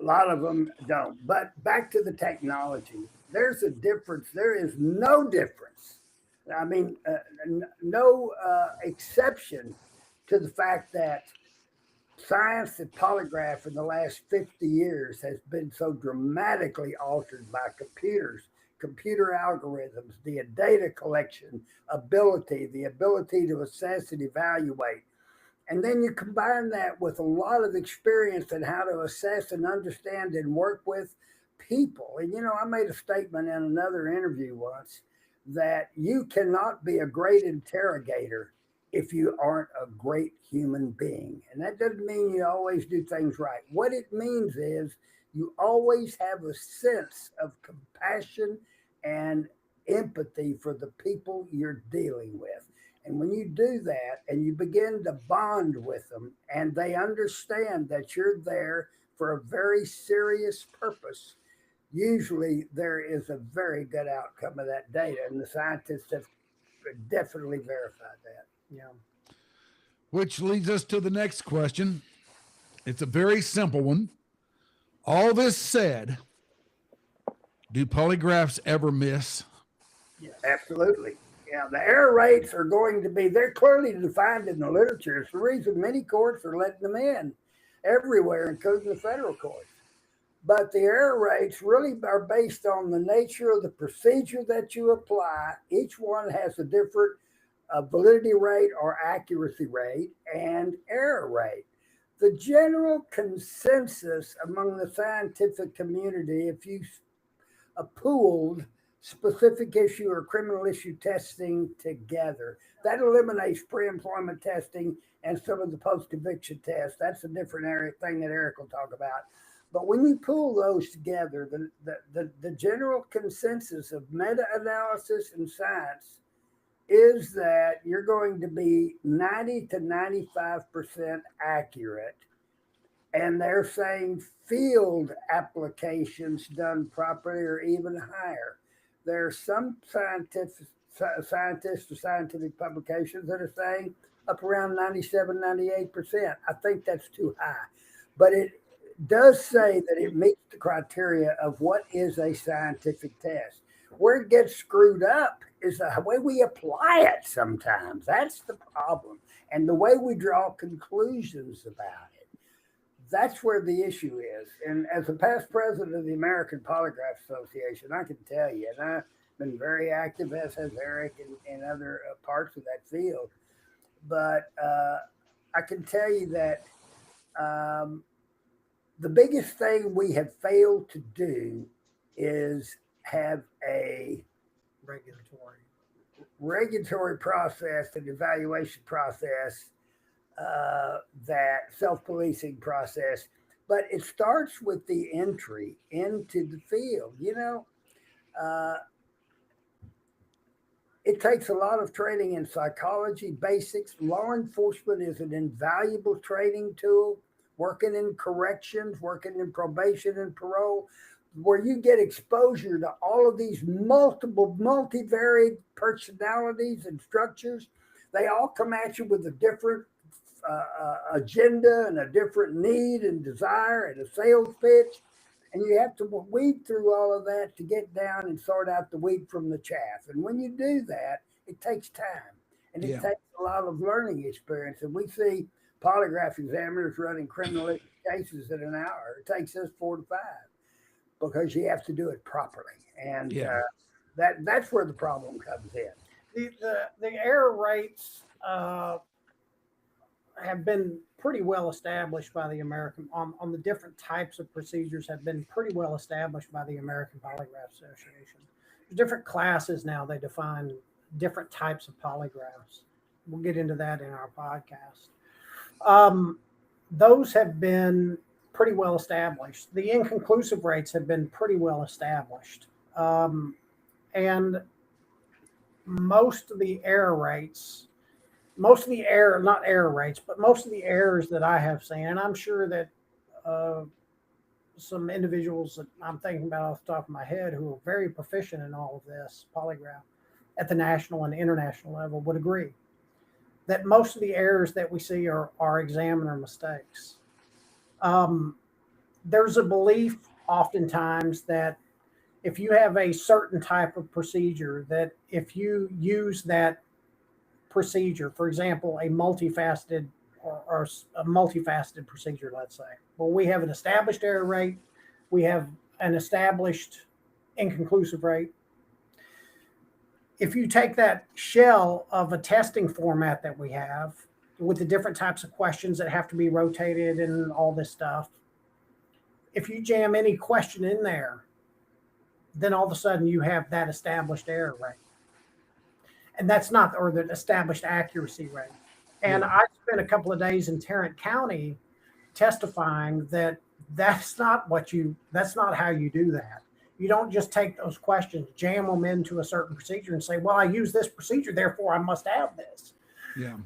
a lot of them don't. But back to the technology, there's a difference. There is no difference. I mean, no exception to the fact that science and polygraph in the last 50 years has been so dramatically altered by computers, computer algorithms, the data collection ability, the ability to assess and evaluate. And then you combine that with a lot of experience in how to assess and understand and work with people. And, I made a statement in another interview once that you cannot be a great interrogator if you aren't a great human being. And that doesn't mean you always do things right. What it means is you always have a sense of compassion and empathy for the people you're dealing with. And when you do that and you begin to bond with them and they understand that you're there for a very serious purpose, usually there is a very good outcome of that data. And the scientists have definitely verified that. Yeah. Which leads us to the next question. It's a very simple one. All this said, do polygraphs ever miss? Yes. Absolutely. Yeah, the error rates are going to be, they're clearly defined in the literature. It's the reason many courts are letting them in everywhere, including the federal courts. But the error rates really are based on the nature of the procedure that you apply. Each one has a different validity rate or accuracy rate and error rate. The general consensus among the scientific community, if you pooled specific issue or criminal issue testing together, that eliminates pre-employment testing and some of the post-conviction tests. That's a different thing that Eric will talk about. But when you pool those together, the general consensus of meta-analysis and science is that you're going to be 90 to 95% accurate. And they're saying field applications done properly are even higher. There are some scientists or scientific publications that are saying up around 97, 98%. I think that's too high. But it does say that it meets the criteria of what is a scientific test. Where it gets screwed up is the way we apply it sometimes. That's the problem. And the way we draw conclusions about it. That's where the issue is. And as a past president of the American Polygraph Association, I can tell you, and I've been very active, as has Eric, in other parts of that field. But I can tell you that the biggest thing we have failed to do is have a regulatory process and evaluation process, that self-policing process. But it starts with the entry into the field. It takes a lot of training in psychology, basics. Law enforcement is an invaluable training tool, working in corrections, working in probation and parole, where you get exposure to all of these multivariate personalities and structures. They all come at you with a different agenda and a different need and desire and a sales pitch. And you have to weed through all of that to get down and sort out the wheat from the chaff. And when you do that, it takes time and it takes a lot of learning experience. And we see polygraph examiners running criminal cases in an hour. It takes us 4 to 5 because you have to do it properly. And that's where the problem comes in. The error rates have been pretty well established by the American on the different types of procedures have been pretty well established by the American Polygraph Association. There's different classes now. They define different types of polygraphs. We'll get into that in our podcast. Those have been pretty well established. The inconclusive rates have been pretty well established. And most of the error rates, most of the errors that I have seen, and I'm sure that some individuals that I'm thinking about off the top of my head who are very proficient in all of this polygraph at the national and international level would agree that most of the errors that we see are examiner mistakes. There's a belief oftentimes that if you have a certain type of procedure, that if you use that procedure, for example, a multifaceted or a multifaceted procedure, let's say, well, we have an established error rate, we have an established inconclusive rate. If you take that shell of a testing format that we have with the different types of questions that have to be rotated and all this stuff, if you jam any question in there, then all of a sudden you have that established error rate. And that's not, or the established accuracy rate. And I spent a couple of days in Tarrant County testifying that that's not how you do that. You don't just take those questions, jam them into a certain procedure and say, well, I use this procedure, therefore I must have this. Yeah.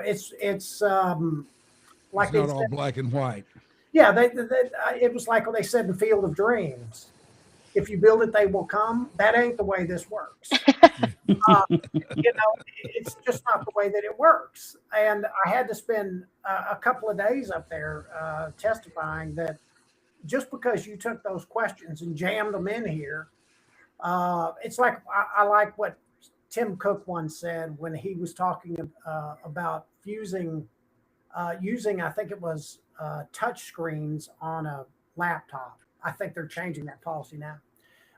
It's like it's not all black and white. Yeah. It was like what they said in Field of Dreams. If you build it, they will come. That ain't the way this works. It's just not the way that it works. And I had to spend a couple of days up there testifying that just because you took those questions and jammed them in here, it's like I like what Tim Cook once said when he was talking about using, I think it was touch screens on a laptop. I think they're changing that policy now.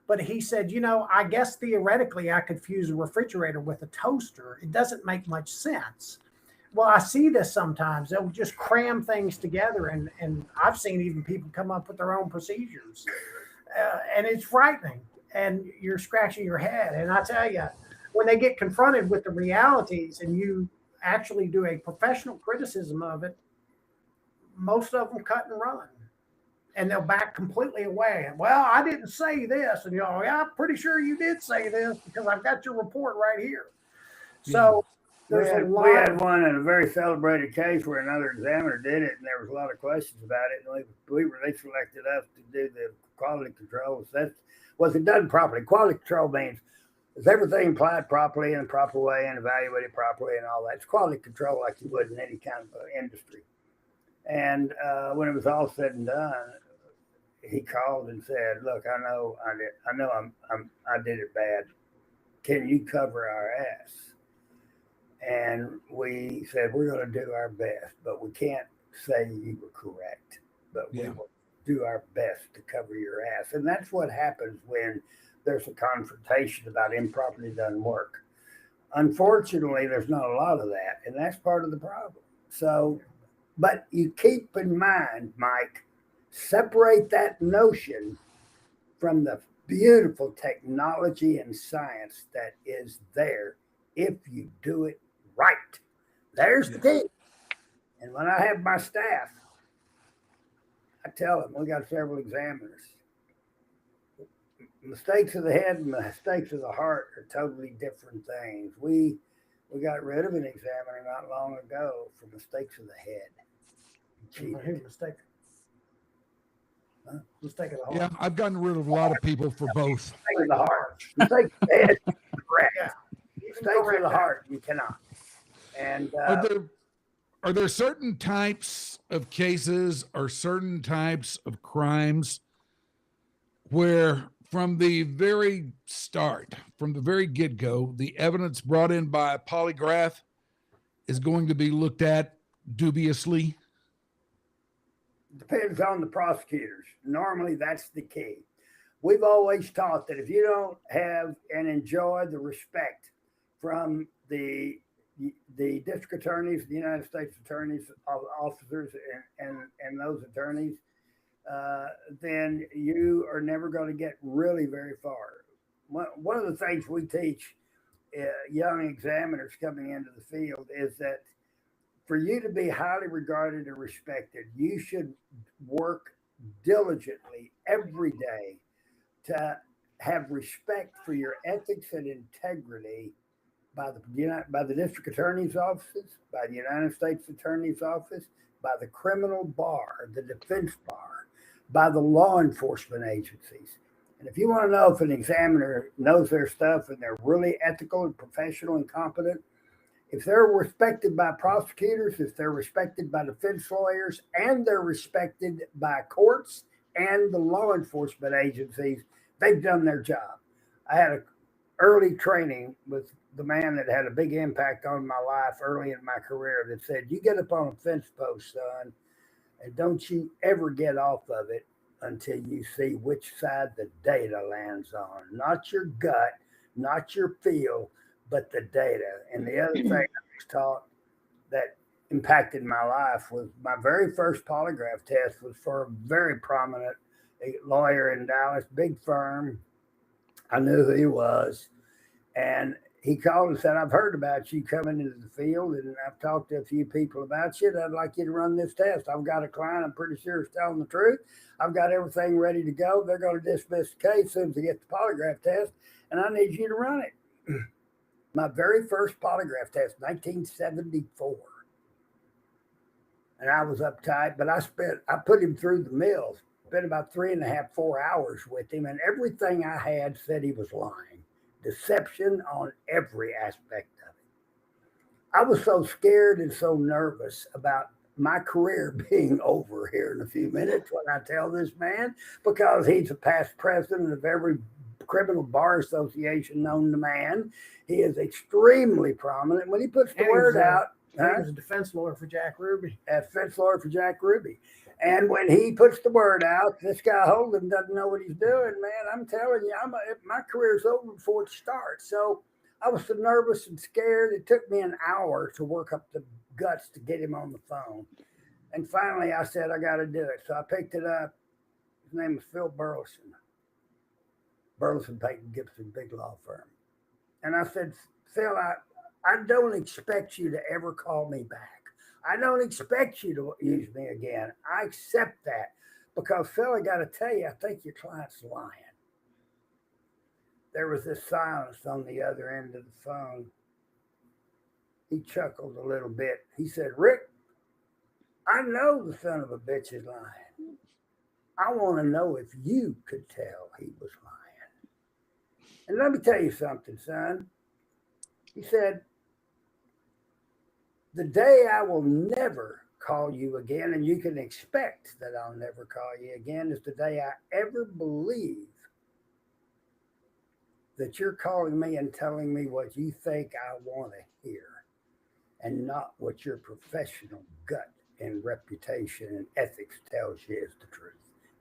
But he said, I guess theoretically I could fuse a refrigerator with a toaster. It doesn't make much sense. Well, I see this sometimes. They'll just cram things together. And I've seen even people come up with their own procedures. And it's frightening. And you're scratching your head. And I tell you, when they get confronted with the realities and you actually do a professional criticism of it, most of them cut and run. And they'll back completely away. And, well, I didn't say this. And yeah, I'm pretty sure you did say this because I've got your report right here. So we had one in a very celebrated case where another examiner did it, and there was a lot of questions about it. And they selected us to do the quality control. So was it done properly? Quality control means is everything applied properly in a proper way and evaluated properly and all that. It's quality control like you would in any kind of industry. And when it was all said and done, he called and said, "Look, I know I did it bad. Can you cover our ass?" And we said, "We're going to do our best, but we can't say you were correct. But we will do our best to cover your ass." And that's what happens when there's a confrontation about improperly done work. Unfortunately, there's not a lot of that, and that's part of the problem. So. But you keep in mind, Mike, separate that notion from the beautiful technology and science that is there if you do it right. There's the key. And when I have my staff, I tell them, we got several examiners. Mistakes of the head and mistakes of the heart are totally different things. We got rid of an examiner not long ago for mistakes of the head. Mistake of the heart. Yeah, I've gotten rid of a lot of people for both. Mistake of the heart. Mistake of the head. Correct. Yeah. Mistake of the heart. You cannot. And are there certain types of cases or certain types of crimes where from the very start, from the very get-go, the evidence brought in by a polygraph is going to be looked at dubiously? Depends on the prosecutors. Normally, that's the key. We've always taught that if you don't have and enjoy the respect from the district attorneys, the United States attorneys, officers, and those attorneys, then you are never going to get really very far. One of the things we teach young examiners coming into the field is that for you to be highly regarded and respected, you should work diligently every day to have respect for your ethics and integrity by the district attorney's offices, by the United States Attorney's Office, by the criminal bar, the defense bar, by the law enforcement agencies. And if you want to know if an examiner knows their stuff and they're really ethical and professional and competent, if they're respected by prosecutors, if they're respected by defense lawyers, and they're respected by courts and the law enforcement agencies, they've done their job. I had an early training with the man that had a big impact on my life early in my career that said, you get up on a fence post, son, and don't you ever get off of it until you see which side the data lands on. Not your gut, not your feel, but the data. And the other thing I was taught that impacted my life was my very first polygraph test was for a very prominent lawyer in Dallas, big firm. I knew who he was. And he called and said, I've heard about you coming into the field, and I've talked to a few people about you. I'd like you to run this test. I've got a client I'm pretty sure is telling the truth. I've got everything ready to go. They're going to dismiss the case as soon as they get the polygraph test, and I need you to run it. My very first polygraph test, 1974. And I was uptight, but I put him through the mill, spent about 3.5, 4 hours with him, and everything I had said he was lying. Deception on every aspect of it. I was so scared and so nervous about my career being over here in a few minutes when I tell this man, because he's a past president of every criminal bar association known to man. He is extremely prominent. When he puts the word out, he was a defense lawyer for Jack Ruby. A defense lawyer for Jack Ruby. And when he puts the word out, this guy Holden doesn't know what he's doing, man. I'm telling you, my career's over before it starts. So I was so nervous and scared. It took me an hour to work up the guts to get him on the phone. And finally, I said, I got to do it. So I picked it up. His name was Phil Burleson. Burleson, Payton, Gibson, big law firm. And I said, Phil, I don't expect you to ever call me back. I don't expect you to use me again. I accept that because, Phil, I got to tell you, I think your client's lying. There was this silence on the other end of the phone. He chuckled a little bit. He said, Rick, I know the son of a bitch is lying. I want to know if you could tell he was lying. And let me tell you something, son. He said, the day I will never call you again, and you can expect that I'll never call you again, is the day I ever believe that you're calling me and telling me what you think I want to hear and not what your professional gut and reputation and ethics tells you is the truth.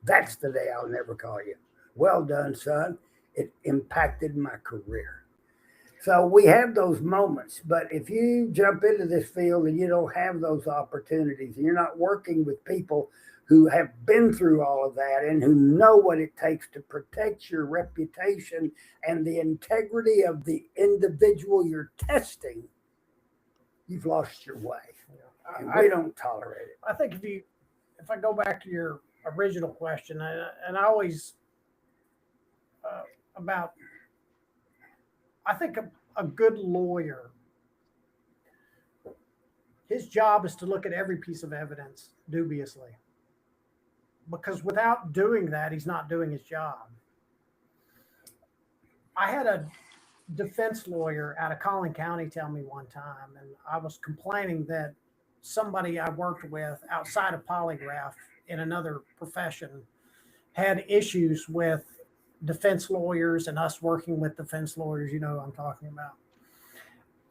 That's the day I'll never call you. Well done, son. It impacted my career. So we have those moments, but if you jump into this field and you don't have those opportunities and you're not working with people who have been through all of that and who know what it takes to protect your reputation and the integrity of the individual you're testing, you've lost your way. And we don't tolerate it. I think if I go back to your original question, and I always I think a good lawyer, his job is to look at every piece of evidence dubiously. Because without doing that, he's not doing his job. I had a defense lawyer out of Collin County tell me one time, and I was complaining that somebody I worked with outside of polygraph in another profession had issues with defense lawyers and us working with defense lawyers, you know what I'm talking about.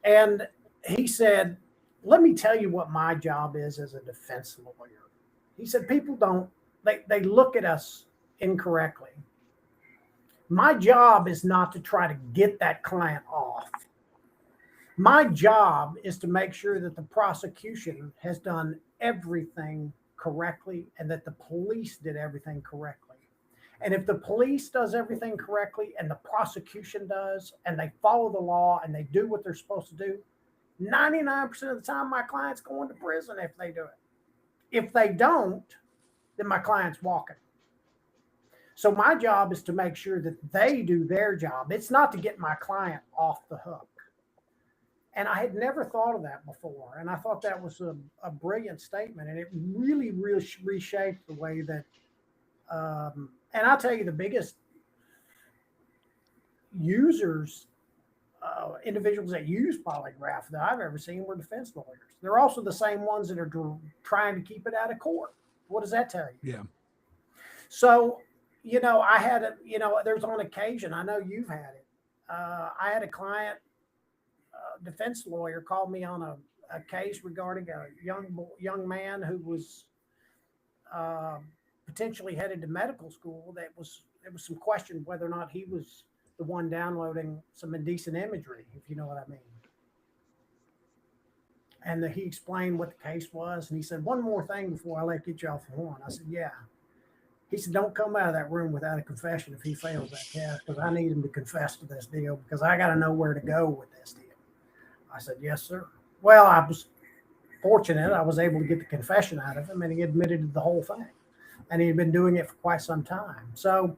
And he said, let me tell you what my job is as a defense lawyer. He said, people don't, they look at us incorrectly. My job is not to try to get that client off. My job is to make sure that the prosecution has done everything correctly and that the police did everything correctly. And if the police does everything correctly and the prosecution does, and they follow the law and they do what they're supposed to do, 99% of the time my client's going to prison if they do it. If they don't, then my client's walking. So my job is to make sure that they do their job. It's not to get my client off the hook. And I had never thought of that before. And I thought that was a brilliant statement. And it really, really reshaped the way that, and I'll tell you, the biggest users, individuals that use polygraph that I've ever seen were defense lawyers. They're also the same ones that are trying to keep it out of court. What does that tell you? Yeah. So, you know, I had a, you know, there's on occasion, I know you've had it. I had a client, defense lawyer, called me on a case regarding a young man who was potentially headed to medical school. There was some question whether or not he was the one downloading some indecent imagery, if you know what I mean. And he explained what the case was. And he said, one more thing before I get you off the horn. I said, yeah. He said, don't come out of that room without a confession if he fails that test, because I need him to confess to this deal, because I got to know where to go with this deal. I said, yes, sir. Well, I was fortunate. I was able to get the confession out of him, and he admitted to the whole thing. And he had been doing it for quite some time. So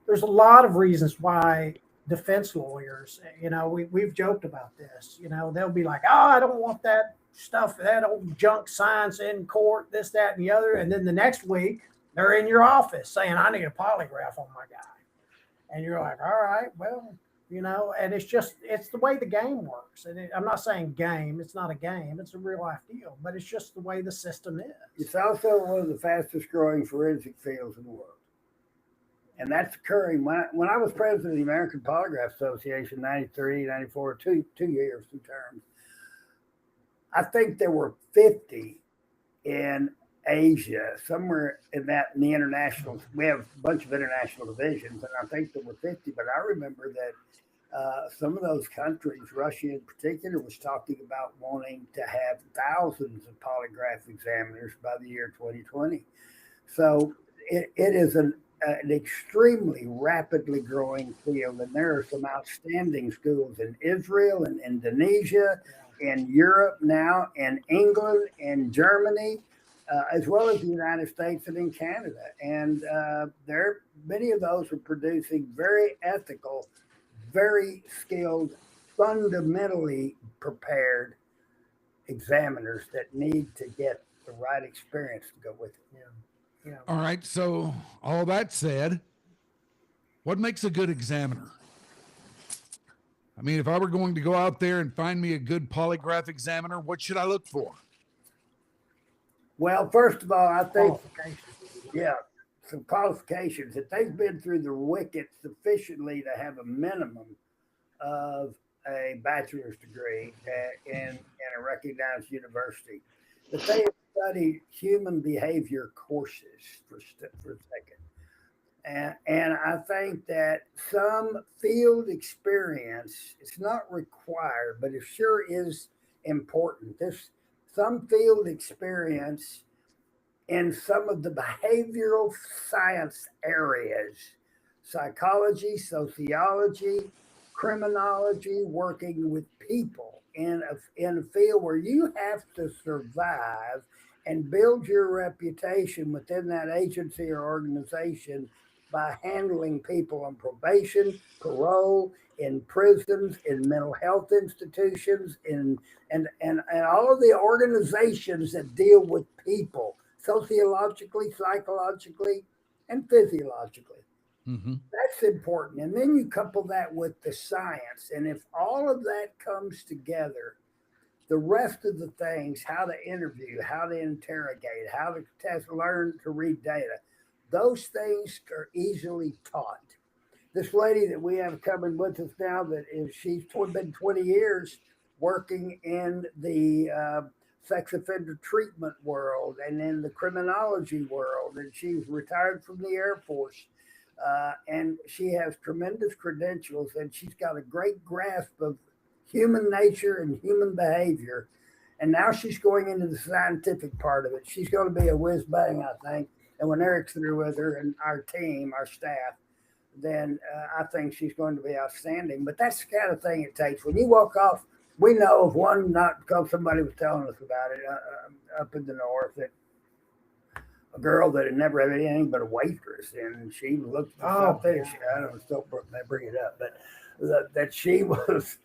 there's a lot of reasons why defense lawyers, you know, we've joked about this, you know, they'll be like, oh, I don't want that stuff, that old junk science in court, this, that, and the other. And then the next week they're in your office saying, I need a polygraph on my guy. And you're like, all right, well, you know, and it's the way the game works. And I'm not saying game, it's not a game, it's a real life deal, but it's just the way the system is. It's also one of the fastest growing forensic fields in the world. And that's occurring when I was president of the American Polygraph Association, 93, 94, two years, 2 terms. I think there were 50 in Asia, somewhere in the international. We have a bunch of international divisions, and I think there were 50. But I remember that some of those countries, Russia in particular, was talking about wanting to have thousands of polygraph examiners by the year 2020. So it is an extremely rapidly growing field, and there are some outstanding schools in Israel and Indonesia, in Europe now, in England, in Germany, as well as the United States and in Canada. And many of those are producing very ethical, very skilled, fundamentally prepared examiners that need to get the right experience to go with it. Yeah. All right. So all that said, what makes a good examiner? I mean, if I were going to go out there and find me a good polygraph examiner, what should I look for? Well, first of all, I think, some qualifications. If they've been through the wicket sufficiently to have a minimum of a bachelor's degree in a recognized university, if they have studied human behavior courses for a second. And I think that some field experience, it's not required, but it sure is important. Some field experience in some of the behavioral science areas, psychology, sociology, criminology, working with people in a field where you have to survive and build your reputation within that agency or organization by handling people on probation, parole, in prisons, in mental health institutions, and all of the organizations that deal with people sociologically, psychologically, and physiologically. Mm-hmm. That's important. And then you couple that with the science. And if all of that comes together, The rest of the things, how to interview, how to interrogate, how to test, learn to read data, those things are easily taught. This lady that we have coming with us now, she's been 20 years working in the sex offender treatment world and in the criminology world, and she's retired from the Air Force, and she has tremendous credentials, and she's got a great grasp of human nature and human behavior. And now she's going into the scientific part of it. She's going to be a whiz bang, I think. And when Eric's through with her and our team, our staff, then I think she's going to be outstanding. But that's the kind of thing it takes. When you walk off, we know of one, not because somebody was telling us about it up in the north, that a girl that had never had anything but a waitress, and she looked for something. I don't know, still bring it up, but that she was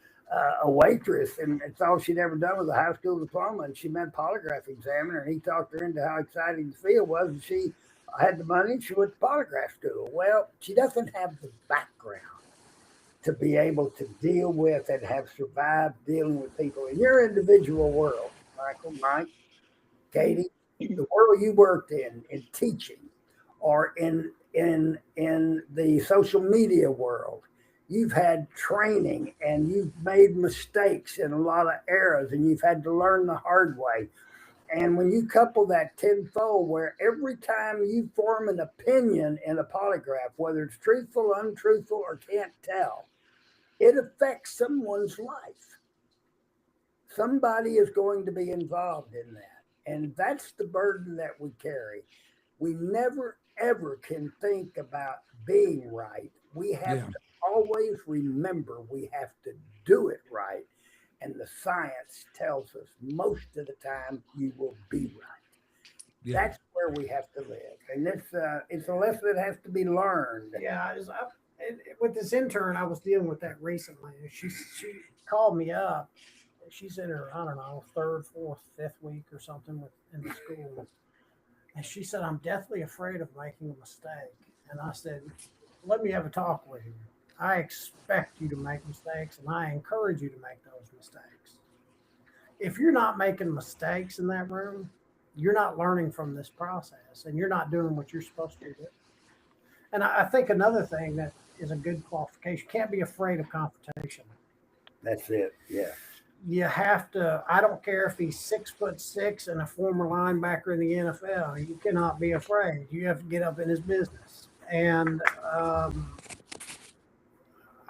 a waitress, and it's all she'd ever done was a high school diploma, and she met a polygraph examiner, and he talked her into how exciting the field was, and she had the money, and she went to polygraph school. Well, she doesn't have the background to be able to deal with and have survived dealing with people in your individual world, Michael, Mike, Katie, the world you worked in teaching, or in the social media world. You've had training and you've made mistakes and a lot of errors, and you've had to learn the hard way. And when you couple that tenfold, where every time you form an opinion in a polygraph, whether it's truthful, untruthful, or can't tell, it affects someone's life. Somebody is going to be involved in that. And that's the burden that we carry. We never, ever can think about being right. We have to always remember we have to do it right. And the science tells us most of the time you will be right. Yeah. That's where we have to live. And it's a lesson that has to be learned. Yeah. With this intern, I was dealing with that recently. She called me up. She's in her, I don't know, 3rd, 4th, 5th week or something in the school. And she said, I'm deathly afraid of making a mistake. And I said, let me have a talk with you. I expect you to make mistakes, and I encourage you to make those mistakes. If you're not making mistakes in that room, you're not learning from this process, and you're not doing what you're supposed to do. And I think another thing that is a good qualification, can't be afraid of confrontation. That's it, yeah. You have to, I don't care if he's 6'6" and a former linebacker in the NFL, you cannot be afraid. You have to get up in his business. And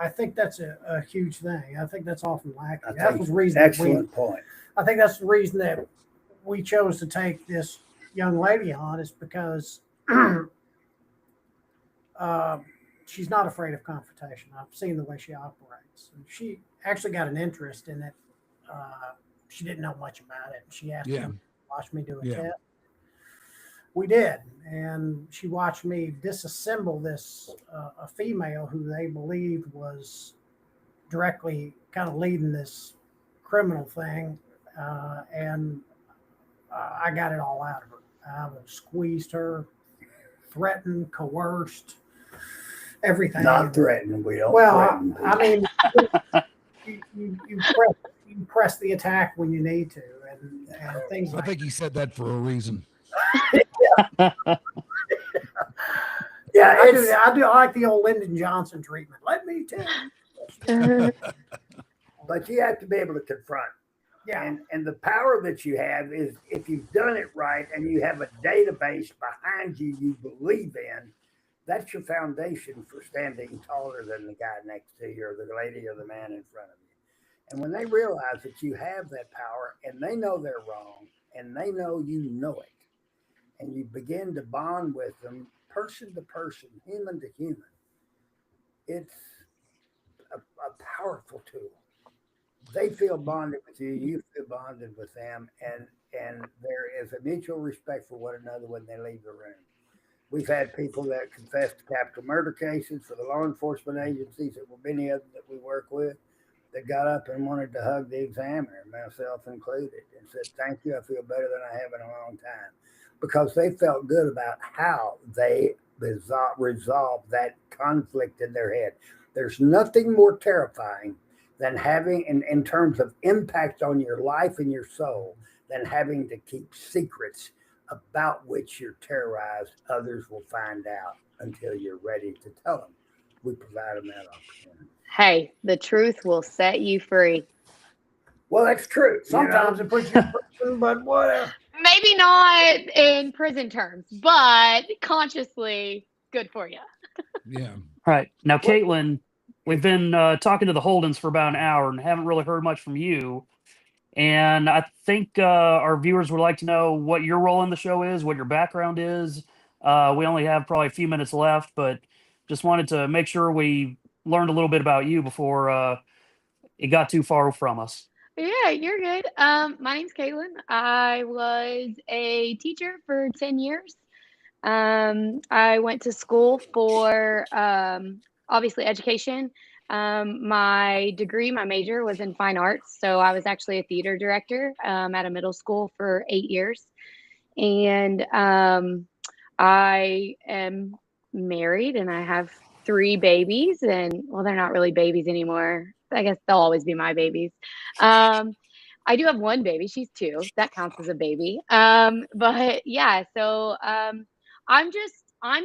I think that's a huge thing. I think that's often lacking. That was the reason. Excellent point. I think that's the reason that we chose to take this young lady on, is because she's not afraid of confrontation. I've seen the way she operates. And she actually got an interest in it. She didn't know much about it. She asked me to watch me do a test. We did, and she watched me disassemble this a female who they believed was directly kind of leading this criminal thing, and I got it all out of her. I squeezed her, threatened, coerced, everything. Not threatened. We don't. Well, I mean, you press the attack when you need to, and things like that. I think he said that for a reason. Yeah, I do. I like the old Lyndon Johnson treatment. Let me tell you. But you have to be able to confront. Yeah. And the power that you have is, if you've done it right and you have a database behind you believe in, that's your foundation for standing taller than the guy next to you or the lady or the man in front of you. And when they realize that you have that power and they know they're wrong and they know you know it, and you begin to bond with them person to person, human to human, it's a powerful tool. They feel bonded with you, you feel bonded with them, and there is a mutual respect for one another when they leave the room. We've had people that confess to capital murder cases for the law enforcement agencies. There were many of them that we work with that got up and wanted to hug the examiner, myself included, and said, thank you, I feel better than I have in a long time. Because they felt good about how they resolved that conflict in their head. There's nothing more terrifying than having, in terms of impact on your life and your soul, than having to keep secrets about which you're terrorized. Others will find out until you're ready to tell them. We provide them that opportunity. Hey, the truth will set you free. Well, that's true. Sometimes it puts you in prison, but whatever. Maybe not in prison terms, but consciously good for you. Yeah. All right. Now, Caitlin, we've been talking to the Holdens for about an hour and haven't really heard much from you. And I think our viewers would like to know what your role in the show is, what your background is. We only have probably a few minutes left, but just wanted to make sure we learned a little bit about you before it got too far from us. Yeah, you're good. My name's Caitlin. I was a teacher for 10 years. I went to school for obviously education. My degree, my major was in fine arts. So I was actually a theater director at a middle school for 8 years. And I am married and I have 3 babies. And well, they're not really babies anymore. I guess they'll always be my babies. I do have 1 baby. She's 2. That counts as a baby. But yeah, so I'm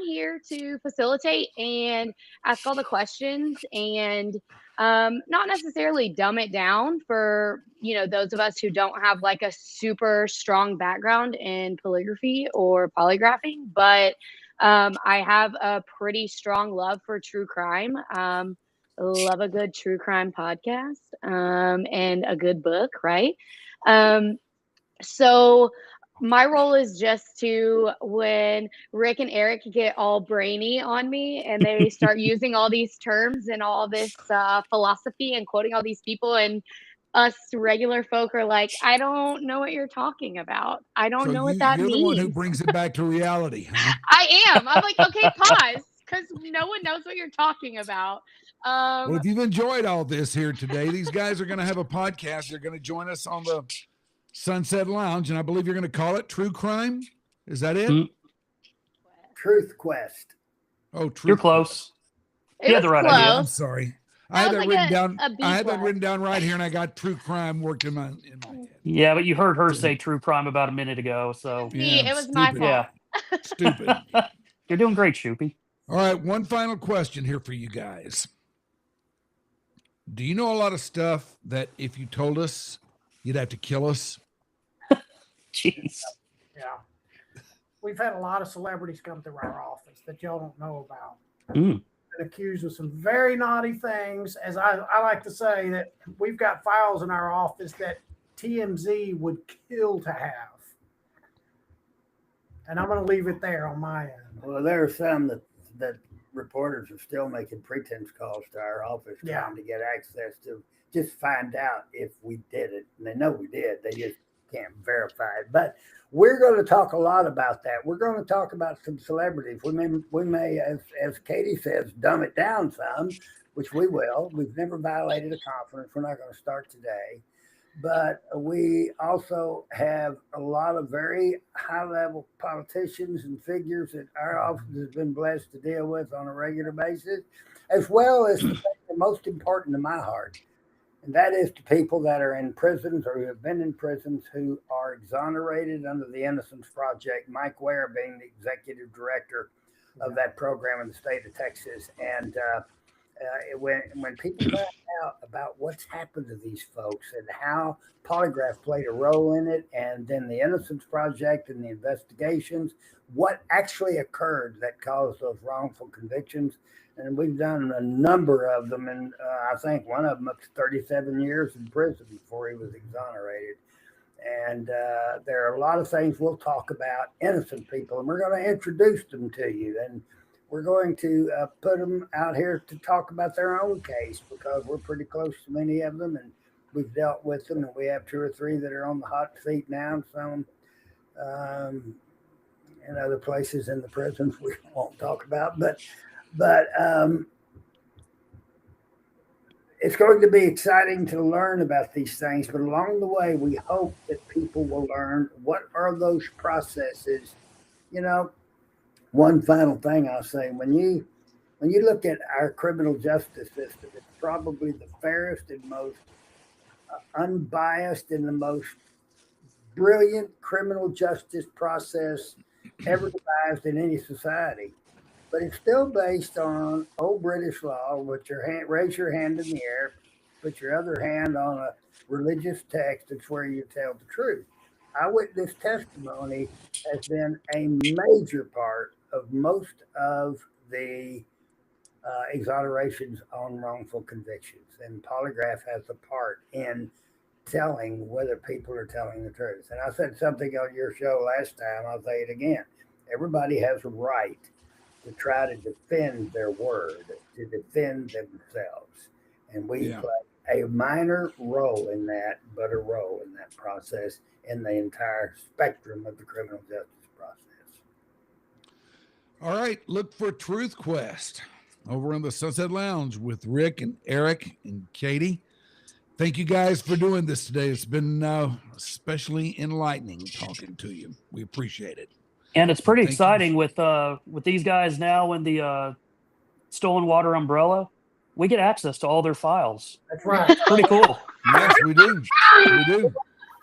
here to facilitate and ask all the questions and not necessarily dumb it down for, those of us who don't have like a super strong background in calligraphy or polygraphing, but I have a pretty strong love for true crime. Love a good true crime podcast and a good book, right? So my role is just to, when Rick and Eric get all brainy on me and they start using all these terms and all this philosophy and quoting all these people, and us regular folk are like, I don't know what you're talking about. I don't know what that you're means. the one who brings it back to reality, huh? I am. I'm like, okay, pause, because no one knows what you're talking about. Well, if you've enjoyed all this here today, these guys are going to have a podcast. They're going to join us on the Sunset Lounge, and I believe you're going to call it True Crime. Is that it? Truth Quest. Oh, Truth. You're close. Yeah, the right idea. I'm sorry. I had that like written down. a B I had that plus. written down right here, and I got True Crime worked in my head. Yeah, but you heard her say true crime about a minute ago, so It was my fault. yeah. Stupid. You're doing great, Shoopy. All right, one final question here for you guys. Do you know a lot of stuff that if you told us, you'd have to kill us? Jeez. Yeah. We've had a lot of celebrities come through our office that y'all don't know about. Mm. Been accused of some very naughty things. As I like to say, that we've got files in our office that TMZ would kill to have. And I'm going to leave it there on my end. Well, there are some that reporters are still making pretense calls to our office trying to get access to just find out if we did it. And they know we did. They just can't verify it. But we're going to talk a lot about that. We're going to talk about some celebrities. We may, as Katie says, dumb it down some, which we will. We've never violated a confidence. We're not going to start today. But we also have a lot of very high-level politicians and figures that our office has been blessed to deal with on a regular basis, as well as the thing that's most important to my heart, and that is to people that are in prisons or who have been in prisons who are exonerated under the Innocence Project, Mike Ware being the executive director of that program in the state of Texas. And when people find out about what's happened to these folks and how polygraph played a role in it, and then the Innocence Project and the investigations, what actually occurred that caused those wrongful convictions. And we've done a number of them, and I think one of them up to 37 years in prison before he was exonerated. And there are a lot of things we'll talk about, innocent people, and we're going to introduce them to you. And we're going to put them out here to talk about their own case, because we're pretty close to many of them, and we've dealt with them, and we have 2 or 3 that are on the hot seat now, and some in other places in the prisons we won't talk about. But it's going to be exciting to learn about these things. But along the way, we hope that people will learn what are those processes. One final thing I'll say, when when you look at our criminal justice system, it's probably the fairest and most unbiased and the most brilliant criminal justice process ever devised in any society. But it's still based on old British law, with your hand, raise your hand in the air, put your other hand on a religious text, and swear you tell the truth. Eyewitness testimony has been a major part of most of the exonerations on wrongful convictions, and polygraph has a part in telling whether people are telling the truth. And I said something on your show last time, I'll say it again. Everybody has a right to try to defend their word, to defend themselves. And we play a minor role in that, but a role in that process in the entire spectrum of the criminal justice process. All right, look for Truth Quest over in the Sunset Lounge with Rick and Eric and Katie. Thank you guys for doing this today. It's been especially enlightening talking to you. We appreciate it. And it's pretty exciting with these guys now in the Stolen Water umbrella. We get access to all their files. That's right. It's pretty cool. Yes, we do. We do.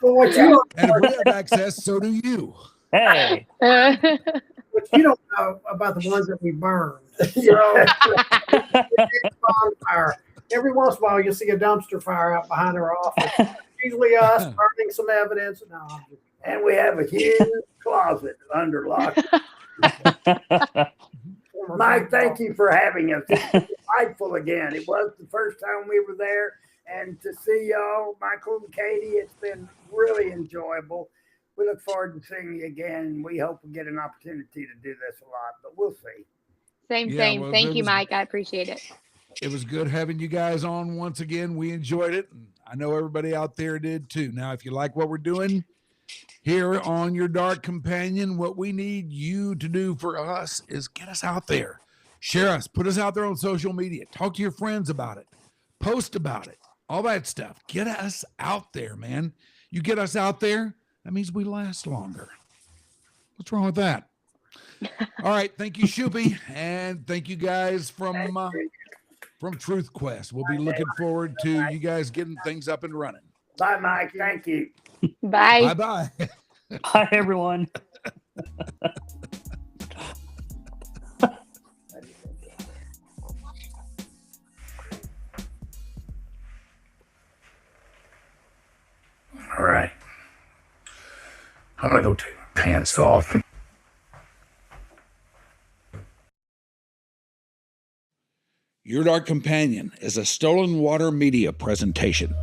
Well, what you And if we have access, so do you. Hey. What you don't know about the ones that we burned. Bonfire. Every once in a while, you'll see a dumpster fire out behind our office. Usually us burning some evidence. No, and we have a huge closet under lock. Mike, thank you for having us. It's delightful again. It was the first time we were there, and to see y'all, Michael and Katie, it's been really enjoyable. We look forward to seeing you again, and we hope we get an opportunity to do this a lot, but we'll see. Same. Well, Thank you, Mike. I appreciate it. It was good having you guys on once again. We enjoyed it. And I know everybody out there did too. Now, if you like what we're doing here on Your Dark Companion, what we need you to do for us is get us out there. Share us. Put us out there on social media. Talk to your friends about it. Post about it. All that stuff. Get us out there, man. You get us out there, that means we last longer. What's wrong with that? All right. Thank you, Shoopy. And thank you guys from Truth Quest. We'll be looking forward to you guys getting things up and running. Bye, Mike. Thank you. Bye. Bye-bye. Bye, everyone. All right. I'm going to go take my pants off. Your Dark Companion is a Stolen Water Media presentation.